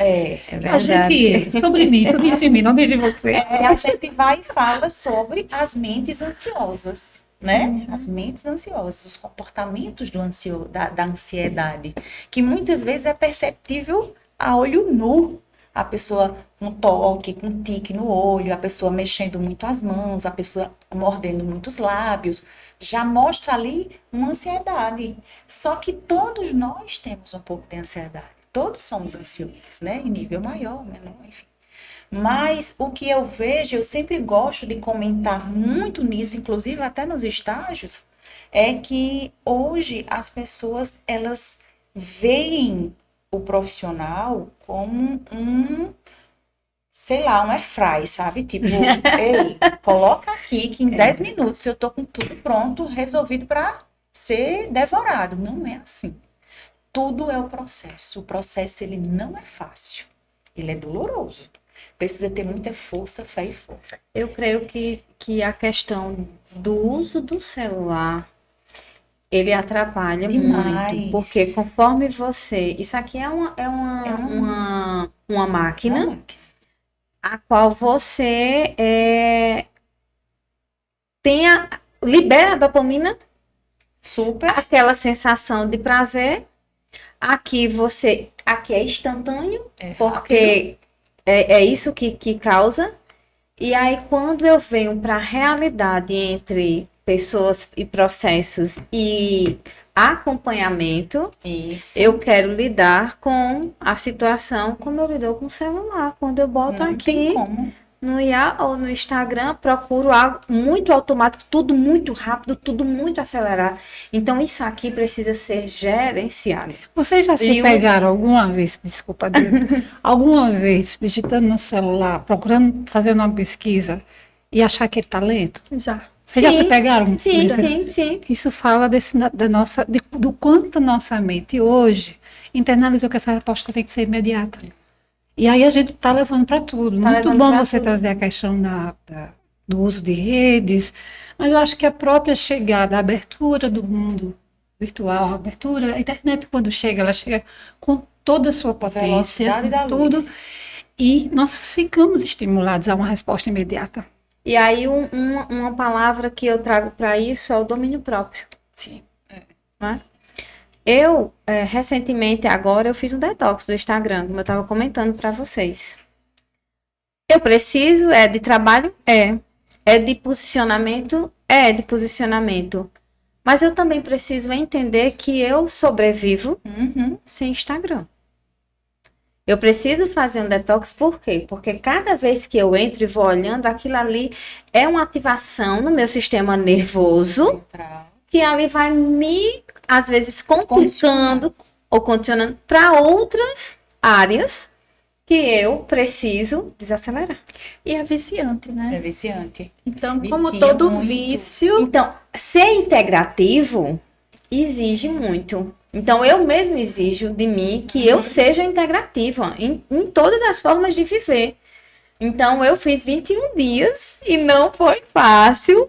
A gente, sobre mim, não desde você. A gente vai e fala sobre as mentes ansiosas, né? As mentes ansiosas, os comportamentos da ansiedade, que muitas vezes é perceptível a olho nu, a pessoa com toque, com tique no olho, a pessoa mexendo muito as mãos, a pessoa mordendo muitos lábios, já mostra ali uma ansiedade. Só que todos nós temos um pouco de ansiedade. Todos somos ansiosos, né? Em nível maior, menor, enfim. Mas o que eu vejo, eu sempre gosto de comentar muito nisso, inclusive até nos estágios, é que hoje as pessoas, elas veem o profissional como sei lá, um airfry, sabe? Tipo, ei, coloca aqui que em 10 minutos eu tô com tudo pronto, resolvido para ser devorado. Não é assim. Tudo é o processo. O processo, ele não é fácil. Ele é doloroso. Precisa ter muita força, fé e fogo. Eu creio que a questão do uso do celular, ele atrapalha Demais. muito, porque conforme você... Isso aqui é uma máquina, Não, a qual você libera a dopamina, super. aquela sensação de prazer. Aqui é instantâneo, porque é isso que causa. E aí, quando eu venho para a realidade entre pessoas e processos e acompanhamento, Isso. eu quero lidar com a situação como eu lido com o celular. Quando eu boto Não tem aqui como. no IA ou no Instagram, procuro algo muito automático, tudo muito rápido, tudo muito acelerado. Então, isso aqui precisa ser gerenciado. Vocês já se E o- pegaram alguma vez, desculpa, Deus, alguma vez digitando no celular, procurando fazer uma pesquisa e achar aquele talento? Já. Vocês já Sim, se pegaram? Sim, nisso? sim. Isso fala do quanto nossa mente hoje internalizou que essa resposta tem que ser imediata. E aí a gente está levando para tudo. Tá Muito levando bom pra você tudo. trazer a questão do uso de redes, mas eu acho que a própria chegada, a abertura do mundo virtual, a abertura, a internet quando chega, ela chega com toda a sua potência, Velocidade da com tudo, luz. e nós ficamos estimulados a uma resposta imediata. E aí, uma palavra que eu trago para isso é o domínio próprio. Sim. Né? Eu, recentemente, agora, eu fiz um detox do Instagram, como eu estava comentando para vocês. Eu preciso, de trabalho? É de posicionamento? É de posicionamento. Mas eu também preciso entender que eu sobrevivo Uhum. sem Instagram. Eu preciso fazer um detox, por quê? Porque cada vez que eu entro e vou olhando, aquilo ali é uma ativação no meu sistema nervoso, Central. que ali vai me, às vezes, complicando ou condicionando para outras áreas que eu preciso desacelerar. E é viciante, É né? viciante. Então, Vicia como todo muito. vício, Então, ser integrativo exige muito. Então, eu mesmo exijo de mim que eu seja integrativa em todas as formas de viver. Então, eu fiz 21 dias e não foi fácil.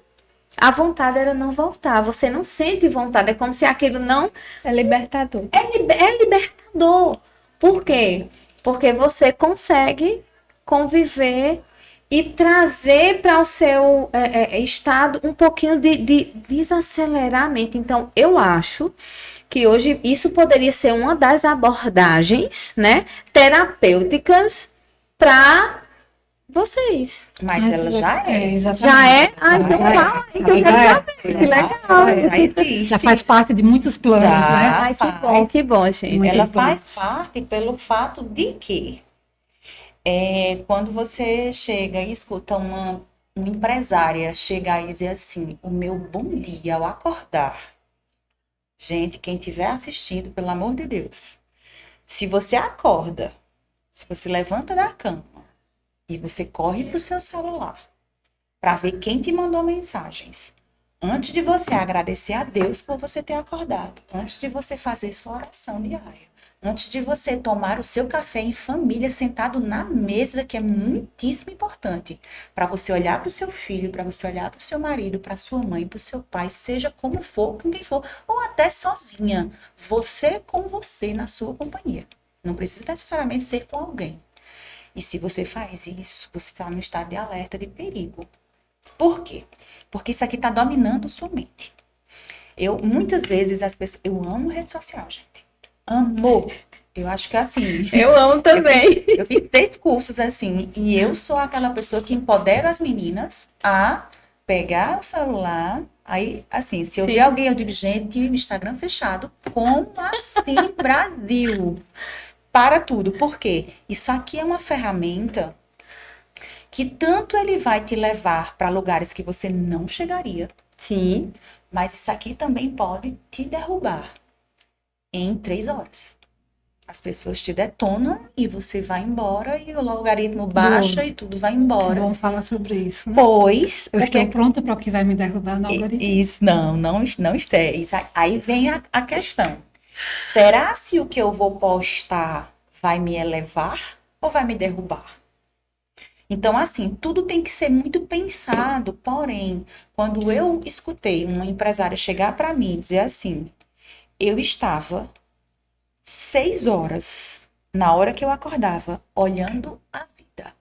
A vontade era não voltar. Você não sente vontade. É como se aquilo não... é libertador. É libertador. Por quê? Porque você consegue conviver e trazer para o seu estado um pouquinho de desacelerar a mente. Então, eu acho que hoje isso poderia ser uma das abordagens, né, terapêuticas para vocês. Mas ela já é. Exatamente. Já é? Ah, então fala aí que eu quero saber. Que legal. Já existe. Já faz parte de muitos planos, Já. né? Ai, Faz. que bom, gente. Muito Ela bom. faz parte pelo fato de que quando você chega e escuta uma empresária chegar e dizer assim, o meu bom dia ao acordar. Gente, quem estiver assistindo, pelo amor de Deus, se você acorda, se você levanta da cama e você corre para o seu celular para ver quem te mandou mensagens, antes de você agradecer a Deus por você ter acordado, antes de você fazer sua oração diária, antes de você tomar o seu café em família, sentado na mesa, que é muitíssimo importante, para você olhar para o seu filho, para você olhar para o seu marido, para sua mãe, para o seu pai, seja como for, com quem for, ou até sozinha, você com você na sua companhia. Não precisa necessariamente ser com alguém. E se você faz isso, você está no estado de alerta de perigo. Por quê? Porque isso aqui está dominando sua mente. Muitas vezes as pessoas... Eu amo rede social, gente. Amo. Eu acho que assim, Eu amo também. eu fiz 6 cursos assim, e eu sou aquela pessoa que empodera as meninas a pegar o celular. Aí, assim, se eu ver Sim. alguém, eu digo, gente, o Instagram fechado. Como assim, Brasil? Para tudo. Por quê? Isso aqui é uma ferramenta que tanto ele vai te levar para lugares que você não chegaria, Sim. mas isso aqui também pode te derrubar em 3 horas. As pessoas te detonam e você vai embora e o logaritmo baixa e tudo vai embora. Vamos falar sobre isso, né? Pois, Eu o estou que pronta para o que vai me derrubar no algoritmo. isso, não está. Aí vem a questão. Será se o que eu vou postar vai me elevar ou vai me derrubar? Então, assim, tudo tem que ser muito pensado. Porém, quando eu escutei uma empresária chegar para mim e dizer assim, eu estava 6 horas na hora que eu acordava, olhando a vida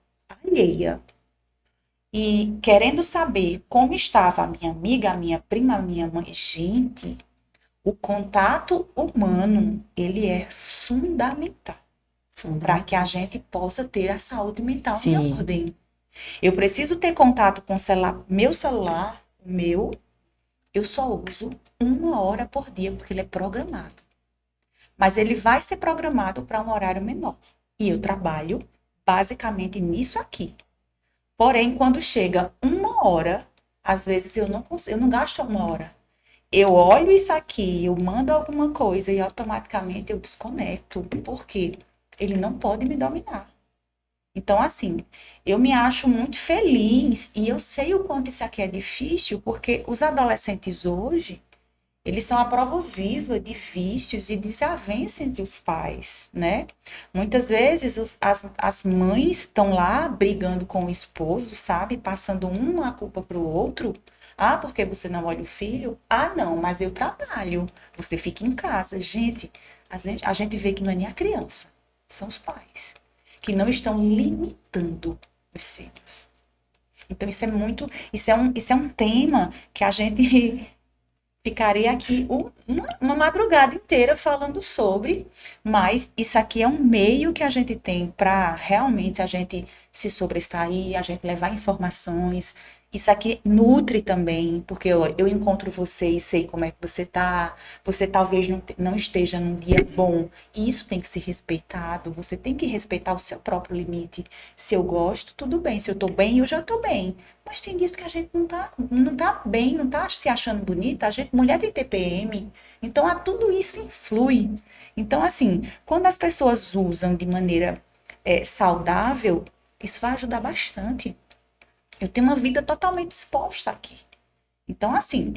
alheia e querendo saber como estava a minha amiga, a minha prima, a minha mãe. Gente, o contato humano, ele é fundamental para que a gente possa ter a saúde mental em Sim. ordem. Eu preciso ter contato com o celular, eu só uso 1 hora por dia, porque ele é programado. Mas ele vai ser programado para um horário menor. E eu trabalho basicamente nisso aqui. Porém, quando chega 1 hora, às vezes eu não gasto 1 hora. Eu olho isso aqui, eu mando alguma coisa e automaticamente eu desconecto. Por quê? Ele não pode me dominar. Então, assim, eu me acho muito feliz e eu sei o quanto isso aqui é difícil, porque os adolescentes hoje, eles são a prova viva de vícios e desavença entre os pais, né? Muitas vezes as mães estão lá brigando com o esposo, sabe? Passando um a culpa para o outro. Ah, porque você não olha o filho? Ah, não, mas eu trabalho. Você fica em casa. Gente, a gente vê que não é nem a criança, são os pais, que não estão limitando os filhos. Então, isso é um tema que a gente ficarei aqui uma madrugada inteira falando sobre, mas isso aqui é um meio que a gente tem para realmente a gente se sobressair, a gente levar informações. Isso aqui nutre também, porque eu encontro você e sei como é que você tá. Você talvez não esteja num dia bom. E isso tem que ser respeitado. Você tem que respeitar o seu próprio limite. Se eu gosto, tudo bem. Se eu tô bem, eu já tô bem. Mas tem dias que a gente não tá bem, não tá se achando bonita. A gente, mulher tem TPM. Então, tudo isso influi. Então, assim, quando as pessoas usam de maneira saudável, isso vai ajudar bastante. Eu tenho uma vida totalmente exposta aqui. Então, assim,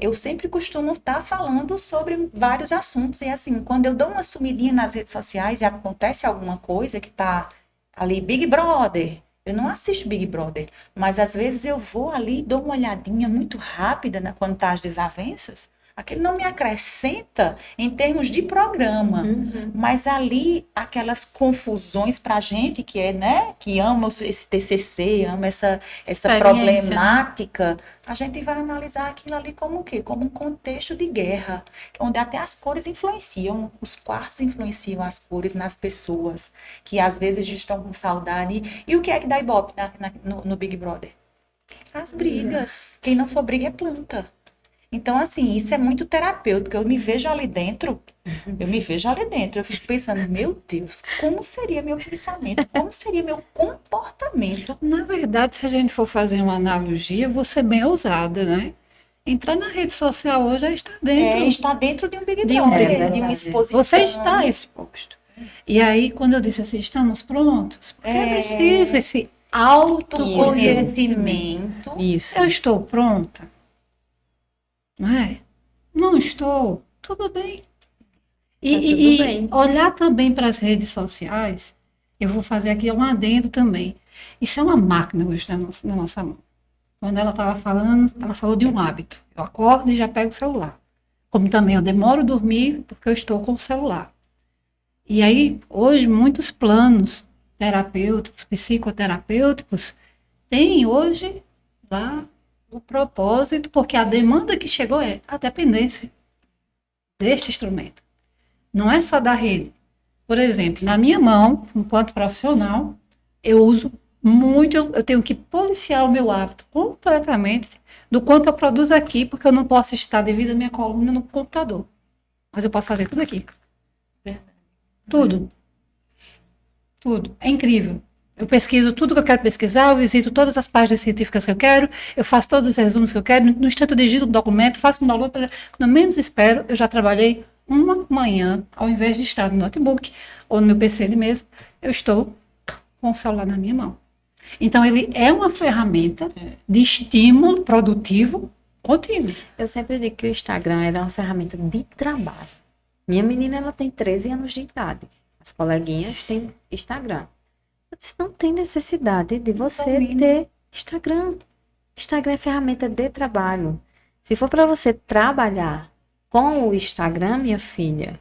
eu sempre costumo estar falando sobre vários assuntos. E, assim, quando eu dou uma sumidinha nas redes sociais e acontece alguma coisa que tá ali, Big Brother, eu não assisto Big Brother, mas às vezes eu vou ali e dou uma olhadinha muito rápida, né, quando tá as desavenças. Aquele não me acrescenta em termos de programa, mas ali aquelas confusões para a gente que né, que ama esse TCC, ama essa Experiência, problemática, a gente vai analisar aquilo ali como o quê? Como um contexto de guerra, onde até as cores influenciam, os quartos influenciam as cores nas pessoas, que às vezes estão com saudade. E o que é que dá ibope no Big Brother? As brigas. Quem não for briga é planta. Então, assim, isso é muito terapêutico. Eu me vejo ali dentro. Eu fico pensando, meu Deus, como seria meu pensamento? Como seria meu comportamento? Na verdade, se a gente for fazer uma analogia, vou ser bem ousada, né? Entrar na rede social hoje é estar dentro. Está dentro de um Big De um Brother, Big de uma Brother. exposição. Você está exposto. E aí, quando eu disse assim, estamos prontos, porque é preciso esse autoconhecimento. Isso. Eu estou pronta? Não é? Não estou? Tudo bem. E tudo bem. olhar também para as redes sociais, eu vou fazer aqui um adendo também. Isso é uma máquina hoje na nossa mão. Quando ela estava falando, ela falou de um hábito. Eu acordo e já pego o celular. Como também eu demoro a dormir porque eu estou com o celular. E aí, hoje, muitos planos terapêuticos, psicoterapêuticos, têm hoje lá o propósito, porque a demanda que chegou é a dependência deste instrumento. Não é só da rede, Por exemplo, na minha mão, enquanto profissional, eu uso muito, eu tenho que policiar o meu hábito completamente do quanto eu produzo aqui, porque eu não posso estar devido à minha coluna no computador. Mas eu posso fazer tudo aqui. Tudo. Tudo. É incrível. Eu pesquiso tudo que eu quero pesquisar, eu visito todas as páginas científicas que eu quero, eu faço todos os resumos que eu quero, no instante eu digito um documento, faço um download, quando eu menos espero, eu já trabalhei uma manhã, ao invés de estar no notebook ou no meu PC de mesa, eu estou com o celular na minha mão. Então, ele é uma ferramenta de estímulo produtivo contínuo. Eu sempre digo que o Instagram é uma ferramenta de trabalho. Minha menina, ela tem 13 anos de idade. As coleguinhas têm Instagram. Eu disse, não tem necessidade de você ter Instagram. Instagram é ferramenta de trabalho. Se for para você trabalhar com o Instagram, minha filha,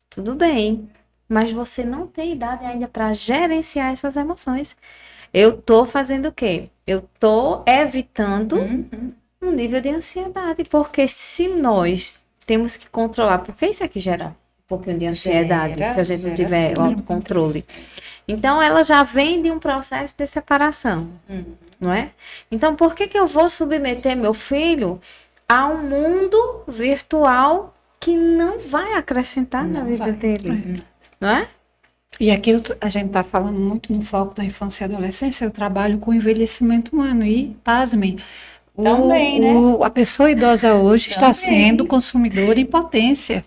tudo bem. Mas você não tem idade ainda para gerenciar essas emoções. Eu tô fazendo o quê? Eu tô evitando um nível de ansiedade. Porque se nós temos que controlar, porque isso aqui gera um pouquinho de ansiedade, se a gente não tiver o autocontrole. Então, ela já vem de um processo de separação, não é? Então, por que eu vou submeter meu filho a um mundo virtual que não vai acrescentar na vida dele, não é? E aquilo a gente está falando muito no foco da infância e adolescência, eu trabalho com envelhecimento humano e, pasmem, Também, né? a pessoa idosa hoje está sendo consumidora em potência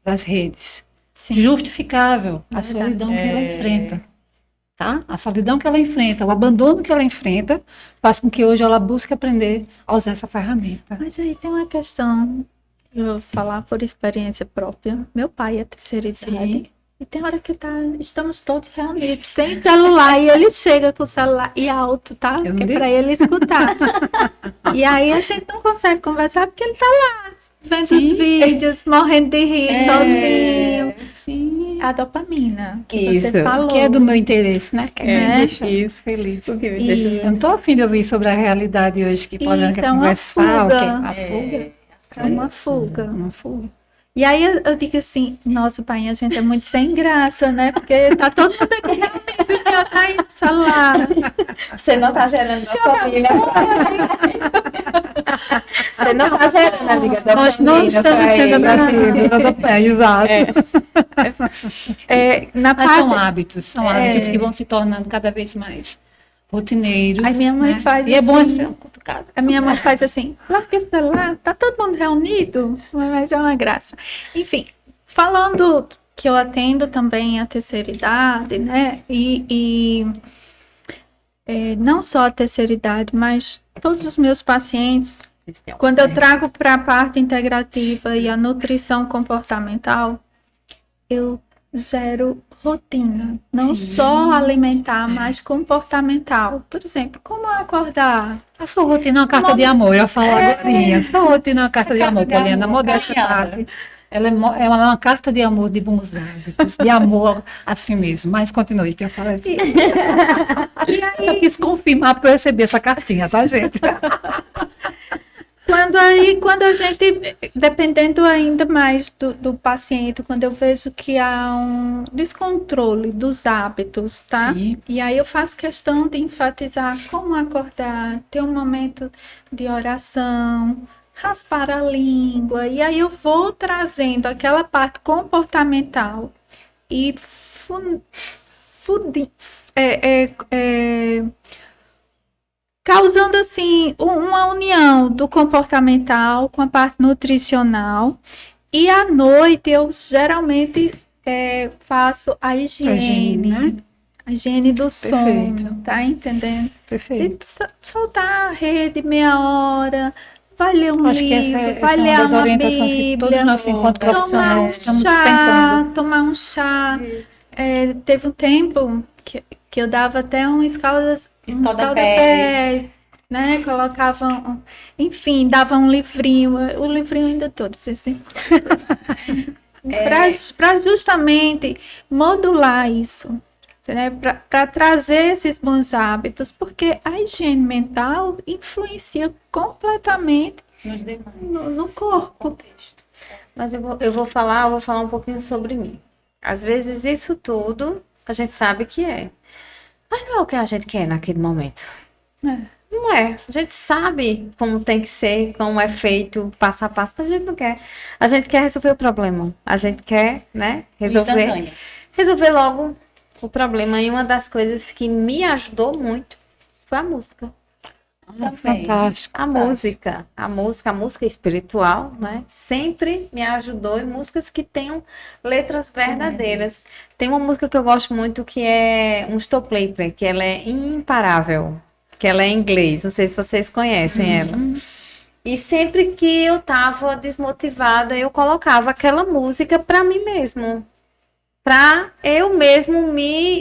das redes. Sim. Justificável a solidão que ela enfrenta. Tá? A solidão que ela enfrenta, o abandono que ela enfrenta, faz com que hoje ela busque aprender a usar essa ferramenta. Mas aí tem uma questão, eu vou falar por experiência própria. Meu pai é terceira idade. E tem hora que estamos todos reunidos, sem celular, e ele chega com o celular e alto, tá? Eu não Que é deixo. pra ele escutar. E aí a gente não consegue conversar porque ele tá lá, vendo os vídeos, morrendo de rir, sozinho. Sim. A dopamina, que Isso. você falou. Que é do meu interesse, né? Que me deixa isso. feliz. O que me deixa E Eu não estou afim de ouvir sobre a realidade hoje, que pode Isso, é uma conversar. fuga. A fuga. é uma fuga. Uma fuga. E aí eu digo assim, nossa, pai, a gente é muito sem graça, né? Porque tá todo mundo aqui reunido e o senhor tá aí no celular. Você não tá gerando dopamina. Você não tá gerando, amiga, dopamina. Nós não estamos sendo atrativos da dopamina, exato. Na Mas parte... são hábitos que vão se tornando cada vez mais rotineiros. A minha mãe né? faz E é bom assim. ser um cutucado. A minha mãe faz assim, larga esse celular, tá todo mundo reunido, mas é uma graça. Enfim, falando que eu atendo também a terceira idade, né? Não só a terceira idade, mas todos os meus pacientes, quando eu trago para a parte integrativa e a nutrição comportamental, eu gero rotina, não só alimentar, mas comportamental. Por exemplo, como acordar? A sua rotina é uma carta de amor, eu ia falar agora. A sua rotina é uma carta de amor, Poliana, modéstia à parte. Ela é uma carta de amor de bons hábitos, de amor a si mesmo. Mas continue, que eu falo assim. Eu quis confirmar, porque eu recebi essa cartinha, tá, gente? Quando a gente, dependendo ainda mais do paciente, quando eu vejo que há um descontrole dos hábitos, tá? Sim. E aí eu faço questão de enfatizar como acordar, ter um momento de oração, raspar a língua, e aí eu vou trazendo aquela parte comportamental e causando assim uma união do comportamental com a parte nutricional. E à noite eu geralmente faço a higiene, né? a higiene do sono, Perfeito. tá entendendo? Perfeito. De soltar a rede meia hora, vai ler um Acho que livro, essa vai é uma ler das uma orientações que todos Bíblia, nós, enquanto tomar um profissionais, estamos chá, tentando. tomar um chá. Teve um tempo que eu dava até um escalda-pés, né? Colocava, enfim, dava um livrinho, o livrinho ainda todo, assim. Para justamente modular isso, né? Para trazer esses bons hábitos, porque a higiene mental influencia completamente Nos demais. no corpo. Contexto. Mas eu vou falar um pouquinho sobre mim. Às vezes isso tudo a gente sabe que é. Mas não é o que a gente quer naquele momento. Não é. A gente sabe como tem que ser, como é feito, passo a passo, mas a gente não quer. A gente quer resolver o problema. A gente quer, né, resolver logo o problema. E uma das coisas que me ajudou muito foi a música. Fantástico. A música espiritual, né? Sempre me ajudou em músicas que tenham letras verdadeiras. Tem uma música que eu gosto muito que é um Stop Play, que ela é imparável, que ela é em inglês. Não sei se vocês conhecem ela. E sempre que eu tava desmotivada, eu colocava aquela música para mim mesmo. Para eu mesmo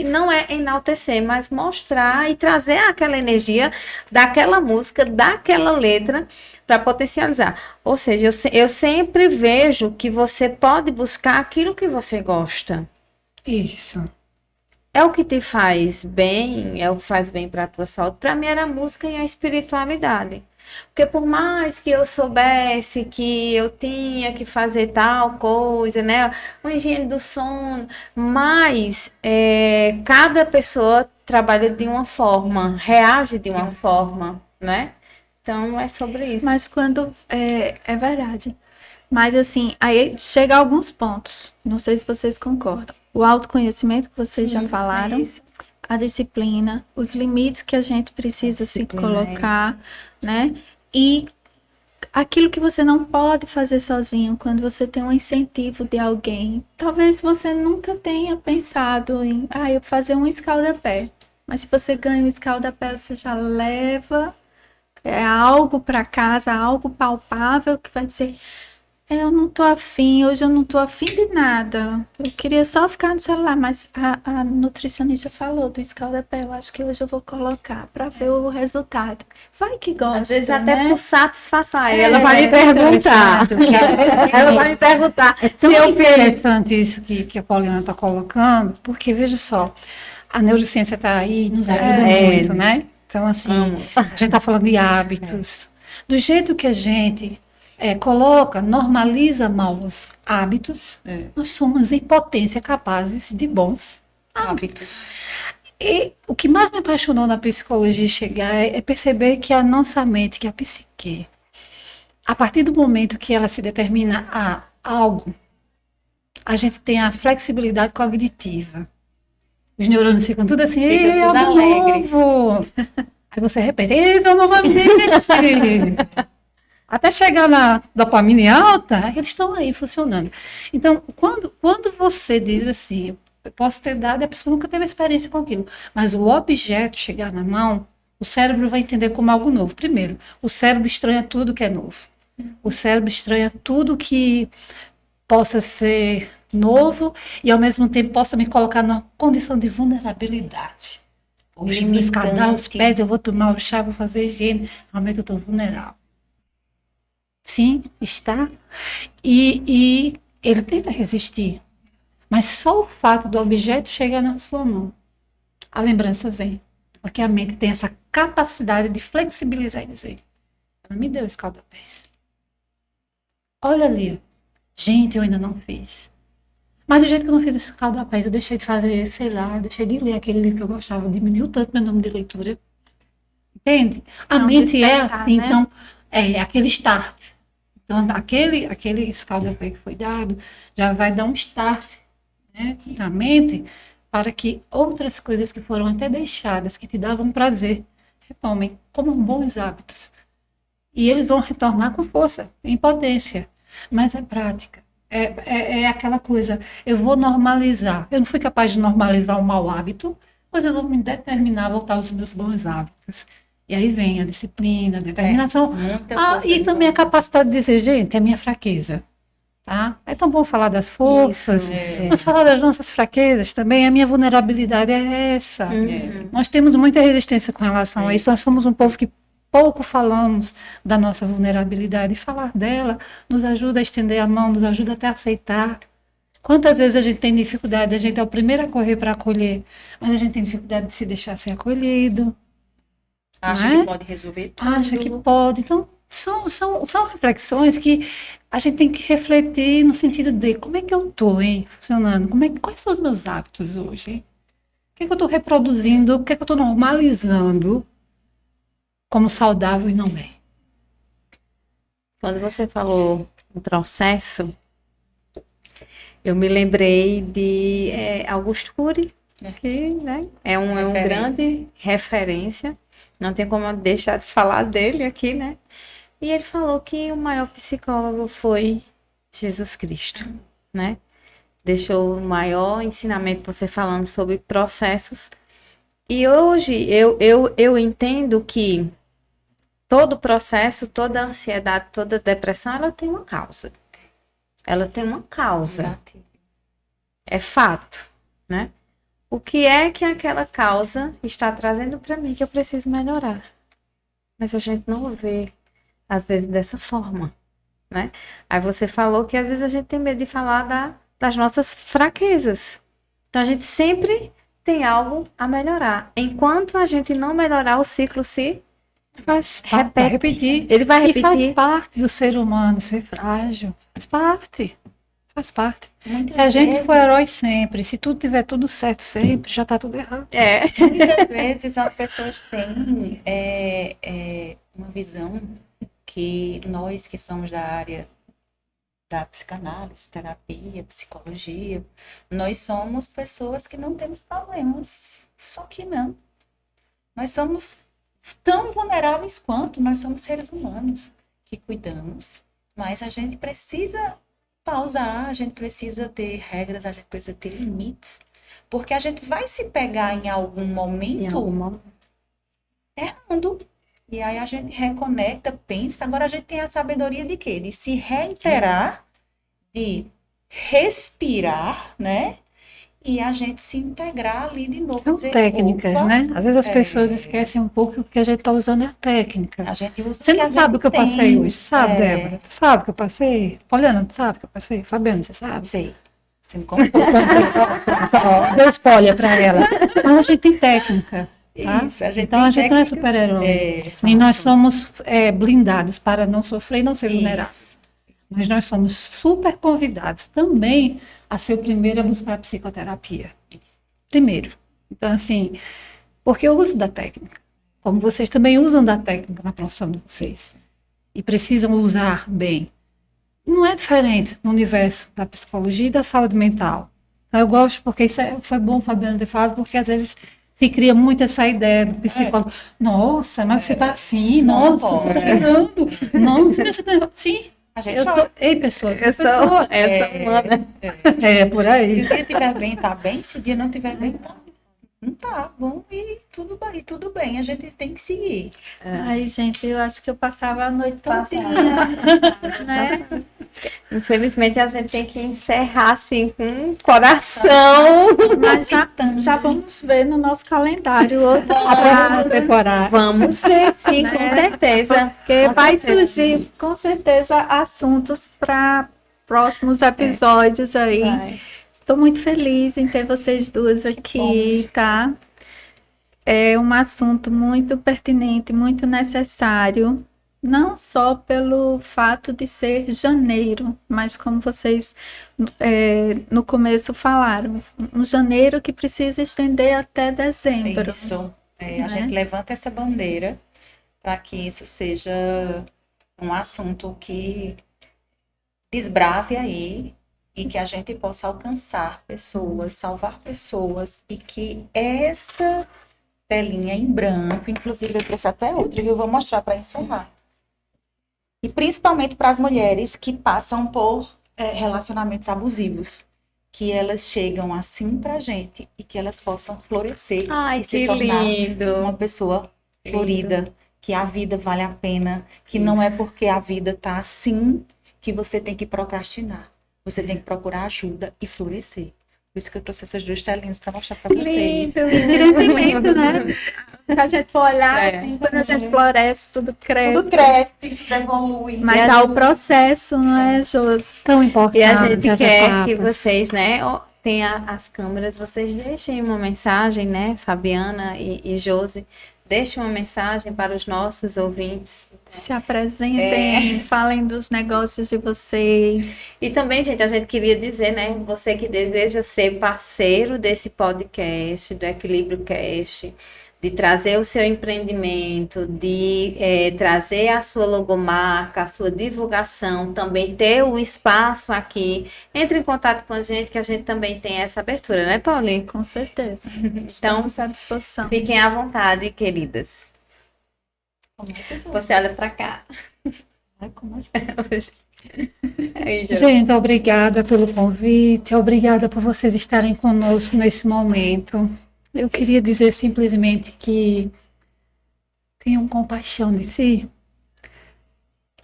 não é enaltecer, mas mostrar e trazer aquela energia daquela música, daquela letra, para potencializar. Ou seja, eu sempre vejo que você pode buscar aquilo que você gosta. Isso. É o que te faz bem, é o que faz bem para a tua saúde. Para mim era a música e a espiritualidade. Porque por mais que eu soubesse que eu tinha que fazer tal coisa, né? Uma higiene do sono, mas cada pessoa trabalha de uma forma, reage de uma forma, né? Então é sobre isso. Mas quando é verdade. Mas assim, aí chega a alguns pontos. Não sei se vocês concordam. O autoconhecimento que vocês já falaram, a disciplina, os limites que a gente precisa se colocar, né? E aquilo que você não pode fazer sozinho, quando você tem um incentivo de alguém. Talvez você nunca tenha pensado em, eu fazer um escaldapé. Mas se você ganha um escaldapé, você já leva algo para casa, algo palpável que vai dizer, eu não tô afim, hoje eu não tô afim de nada. Eu queria só ficar no celular, mas a nutricionista falou do escaldapé, eu acho que hoje eu vou colocar para ver o resultado. Vai que gosta, às vezes né? até por satisfação. Ela vai me perguntar. Ela vai me perguntar se É eu interessante isso que a Pauliana está colocando, porque, veja só, a neurociência está aí e nos ajuda muito, né? Então, assim, a gente está falando de hábitos. Do jeito que a gente normaliza maus hábitos, nós somos em potência capazes de bons hábitos. E o que mais me apaixonou na psicologia chegar é perceber que a nossa mente, que a psique, a partir do momento que ela se determina a algo, a gente tem a flexibilidade cognitiva. Os neurônios ficam tudo assim, Ficam tudo alegres. Aí você repete, novamente. Até chegar na dopamina alta, eles estão aí funcionando. Então, quando você diz assim, eu posso ter dado, a pessoa nunca teve experiência com aquilo, mas o objeto chegar na mão, o cérebro vai entender como algo novo. Primeiro, o cérebro estranha tudo que é novo. O cérebro estranha tudo que possa ser novo e, ao mesmo tempo, possa me colocar numa condição de vulnerabilidade. Hoje eu vou escaldar os pés, eu vou tomar o chá, vou fazer higiene, realmente eu estou vulnerável. Sim, está. E ele tenta resistir. Mas só o fato do objeto chegar na sua mão, a lembrança vem. Porque a mente tem essa capacidade de flexibilizar e dizer, ela me deu escaldapés. Olha ali. Gente, eu ainda não fiz. Mas do jeito que eu não fiz esse escaldapés, eu deixei de fazer, sei lá, eu deixei de ler aquele livro que eu gostava, diminuiu tanto meu número de leitura. Entende? A mente é assim, né? Então, aquele start. Então, aquele escaldapé que foi dado, já vai dar um start, né, na mente, para que outras coisas que foram até deixadas, que te davam prazer, retomem como bons hábitos. E eles vão retornar com força, em potência. Mas é prática. É aquela coisa, eu vou normalizar. Eu não fui capaz de normalizar um mau hábito, mas eu vou me determinar a voltar aos meus bons hábitos. E aí vem a disciplina, a determinação. E também a capacidade de dizer, gente, é minha fraqueza. Tá? É tão bom falar das forças, mas falar das nossas fraquezas também. A minha vulnerabilidade é essa. Nós temos muita resistência com relação a isso. Nós somos um povo que pouco falamos da nossa vulnerabilidade. E falar dela nos ajuda a estender a mão, nos ajuda até a aceitar. Quantas vezes a gente tem dificuldade, a gente é o primeiro a correr para acolher, mas a gente tem dificuldade de se deixar ser acolhido. Acha que pode resolver tudo. Acha que pode. Então, são reflexões que a gente tem que refletir no sentido de como é que eu estou, funcionando, quais são os meus hábitos hoje, hein? O que é que eu estou reproduzindo, o que é que eu estou normalizando como saudável e não é. Quando você falou do processo, eu me lembrei de Augusto Cury, que, né, é uma grande referência. Não tem como deixar de falar dele aqui, né? E ele falou que o maior psicólogo foi Jesus Cristo, né? Deixou o maior ensinamento, você falando sobre processos. E hoje eu entendo que todo processo, toda ansiedade, toda depressão, ela tem uma causa. Ela tem uma causa. É fato, né? O que é que aquela causa está trazendo para mim que eu preciso melhorar? Mas a gente não vê, às vezes, dessa forma, né? Aí você falou que às vezes a gente tem medo de falar das nossas fraquezas. Então a gente sempre tem algo a melhorar. Enquanto a gente não melhorar, o ciclo se Vai repetir. Ele vai repetir. E faz parte do ser humano ser frágil. Faz parte. Faz parte. Se a gente for herói sempre, se tudo tiver tudo certo sempre, já está tudo errado. Muitas vezes as pessoas têm uma visão que nós que somos da área da psicanálise, terapia, psicologia, nós somos pessoas que não temos problemas. Só que não. Nós somos tão vulneráveis quanto nós somos seres humanos que cuidamos, mas a gente precisa pausar, a gente precisa ter regras, a gente precisa ter limites, porque a gente vai se pegar em algum momento errando. E aí a gente reconecta, pensa, agora a gente tem a sabedoria de quê? De se reiterar, de respirar, né? E a gente se integrar ali de novo. São técnicas, né? Às vezes as pessoas esquecem um pouco que o que a gente está usando é a técnica. A gente usa Você não sabe o que eu passei hoje, sabe, É. Débora? Tu sabe o que eu passei? Poliana, tu sabe o que eu passei? Fabiana, você sabe? Sei. Você me contou. Ó, deu spoiler para ela. Mas a gente tem técnica, tá? Isso, a gente então tem a gente não é técnicas. super-herói. Nem nós somos blindados para não sofrer e não ser vulneráveis. Mas nós somos super convidados também a ser o primeiro a buscar a psicoterapia. Primeiro. Então, assim, porque eu uso da técnica, como vocês também usam da técnica na profissão de vocês, e precisam usar bem. Não é diferente no universo da psicologia e da saúde mental. Então, eu gosto, porque isso foi bom, Fabiana, ter falado, porque às vezes se cria muito essa ideia do psicólogo. Nossa, mas você está assim, nossa, você está chorando. Nossa, você está... Sim. Ei, pessoas, Eu sou humana. Por Se aí. o dia estiver bem, tá bem. Se o dia não estiver bem, tá não tá bom. E tudo bem. A gente tem que seguir. Ai, gente, eu acho que eu passava a noite todinha, né? Infelizmente, a gente tem que encerrar assim com coração. Mas já vamos ver no nosso calendário outra A próxima temporada. Vamos ver, sim, com certeza. porque Com vai certeza. surgir, com certeza, assuntos para próximos episódios aí. Vai. Estou muito feliz em ter vocês duas aqui, tá? É um assunto muito pertinente, muito necessário, não só pelo fato de ser janeiro, mas como vocês no começo falaram, um janeiro que precisa estender até dezembro. Isso. A Né? gente levanta essa bandeira para que isso seja um assunto que desbrave aí e que a gente possa alcançar pessoas, salvar pessoas e que essa telinha em branco, inclusive eu trouxe até outra que eu vou mostrar para encerrar. E principalmente para as mulheres que passam por relacionamentos abusivos, que elas chegam assim pra gente e que elas possam florescer Ai, e se que tornar lindo. uma pessoa florida, que a vida vale a pena, que não é porque a vida tá assim que você tem que procrastinar. Você tem que procurar ajuda e florescer. Por isso que eu trouxe essas duas telinhas para mostrar para vocês. Lindo, crescimento, né? Se a gente for olhar, assim, quando a gente floresce, tudo cresce. Tudo cresce, tudo evolui. Mas há o processo, não é, Josi? Tão importante. E a gente as quer que etapas. vocês, né, tenham as câmeras, vocês deixem uma mensagem, né, Fabiana e Josi, deixe uma mensagem para os nossos ouvintes. Se apresentem, falem dos negócios de vocês. E também, gente, a gente queria dizer, né? Você que deseja ser parceiro desse podcast, do Equilíbrio Cast, de trazer o seu empreendimento, de trazer a sua logomarca, a sua divulgação, também ter o espaço aqui. Entre em contato com a gente, que a gente também tem essa abertura, né, Paulinho? Com certeza. Então, Estamos à disposição. fiquem à vontade, queridas. Você olha para cá. Aí, Ju. Gente, obrigada pelo convite, obrigada por vocês estarem conosco nesse momento. Eu queria dizer simplesmente que tenham compaixão de si,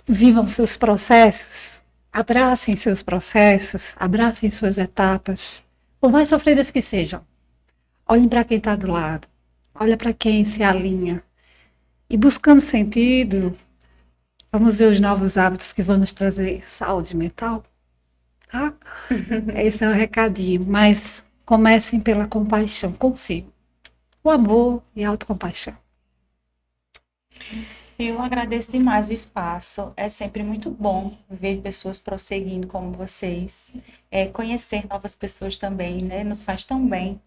vivam seus processos, abracem seus processos, abracem suas etapas, por mais sofridas que sejam. Olhem para quem está do lado, olha para quem se alinha. E buscando sentido, vamos ver os novos hábitos que vão nos trazer saúde mental, tá? Esse é o recadinho, mas comecem pela compaixão consigo, o amor e a autocompaixão. Eu agradeço demais o espaço. É sempre muito bom ver pessoas prosseguindo como vocês. Conhecer novas pessoas também, né? Nos faz tão bem.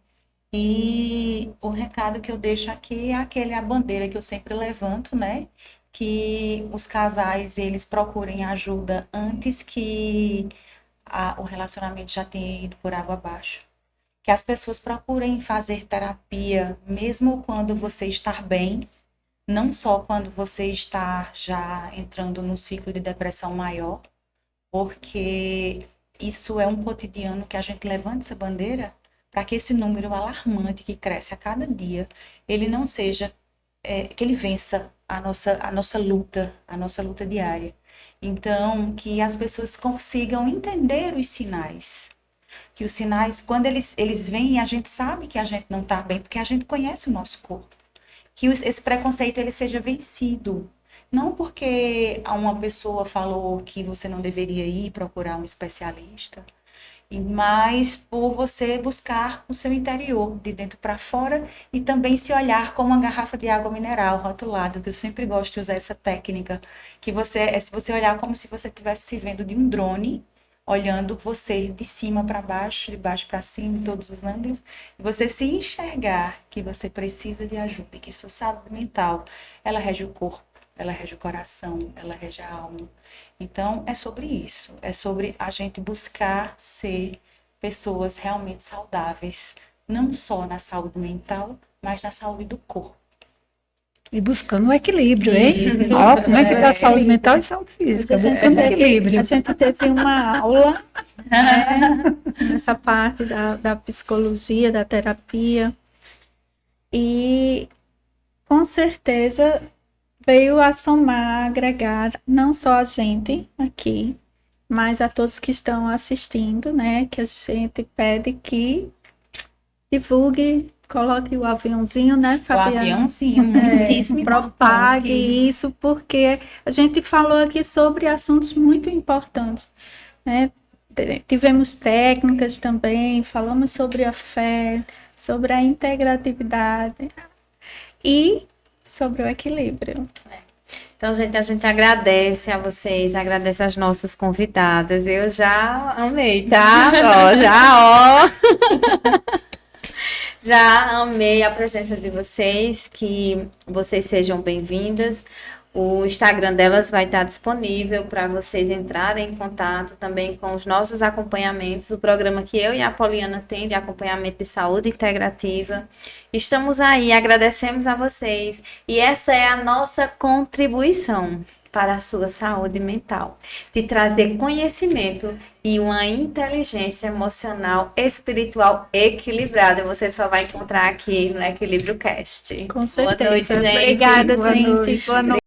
E o recado que eu deixo aqui é a bandeira que eu sempre levanto, né? Que os casais, eles procurem ajuda antes que o relacionamento já tenha ido por água abaixo. Que as pessoas procurem fazer terapia, mesmo quando você está bem, não só quando você está já entrando num ciclo de depressão maior, porque isso é um cotidiano que a gente levanta essa bandeira para que esse número alarmante que cresce a cada dia, ele não seja, que ele vença a nossa luta diária. Então, que as pessoas consigam entender os sinais. Que os sinais, quando eles vêm, a gente sabe que a gente não está bem, porque a gente conhece o nosso corpo. Que esse preconceito ele seja vencido. Não porque uma pessoa falou que você não deveria ir procurar um especialista, mas por você buscar o seu interior, de dentro para fora, e também se olhar como uma garrafa de água mineral rotulada, que eu sempre gosto de usar essa técnica, que se você olhar como se você estivesse se vendo de um drone, olhando você de cima para baixo, de baixo para cima, em todos os ângulos, e você se enxergar que você precisa de ajuda, e que sua saúde mental, ela rege o corpo, ela rege o coração, ela rege a alma. Então, é sobre isso, é sobre a gente buscar ser pessoas realmente saudáveis, não só na saúde mental, mas na saúde do corpo. E buscando o equilíbrio, hein? Ó, como é que tá a saúde mental e saúde física? Buscando equilíbrio. A gente teve uma aula, né, nessa parte da psicologia, da terapia, e com certeza veio a somar, agregar, não só a gente aqui, mas a todos que estão assistindo, né? Que a gente pede que divulgue, coloque o aviãozinho, né, Fabiana? O aviãozinho, muitíssimo importante. Propague isso, porque a gente falou aqui sobre assuntos muito importantes, né? Tivemos técnicas também, falamos sobre a fé, sobre a integratividade e sobre o equilíbrio. Então, gente, a gente agradece a vocês, agradece as nossas convidadas. Eu já amei, tá? Já amei a presença de vocês, que vocês sejam bem-vindas. O Instagram delas vai estar disponível para vocês entrarem em contato também com os nossos acompanhamentos, o programa que eu e a Poliana tem de acompanhamento de saúde integrativa. Estamos aí, agradecemos a vocês e essa é a nossa contribuição para a sua saúde mental, de trazer conhecimento e uma inteligência emocional, espiritual equilibrada. Você só vai encontrar aqui no Equilíbrio Cast. Com certeza. Boa noite, gente. Obrigada, Boa gente. noite. Boa noite.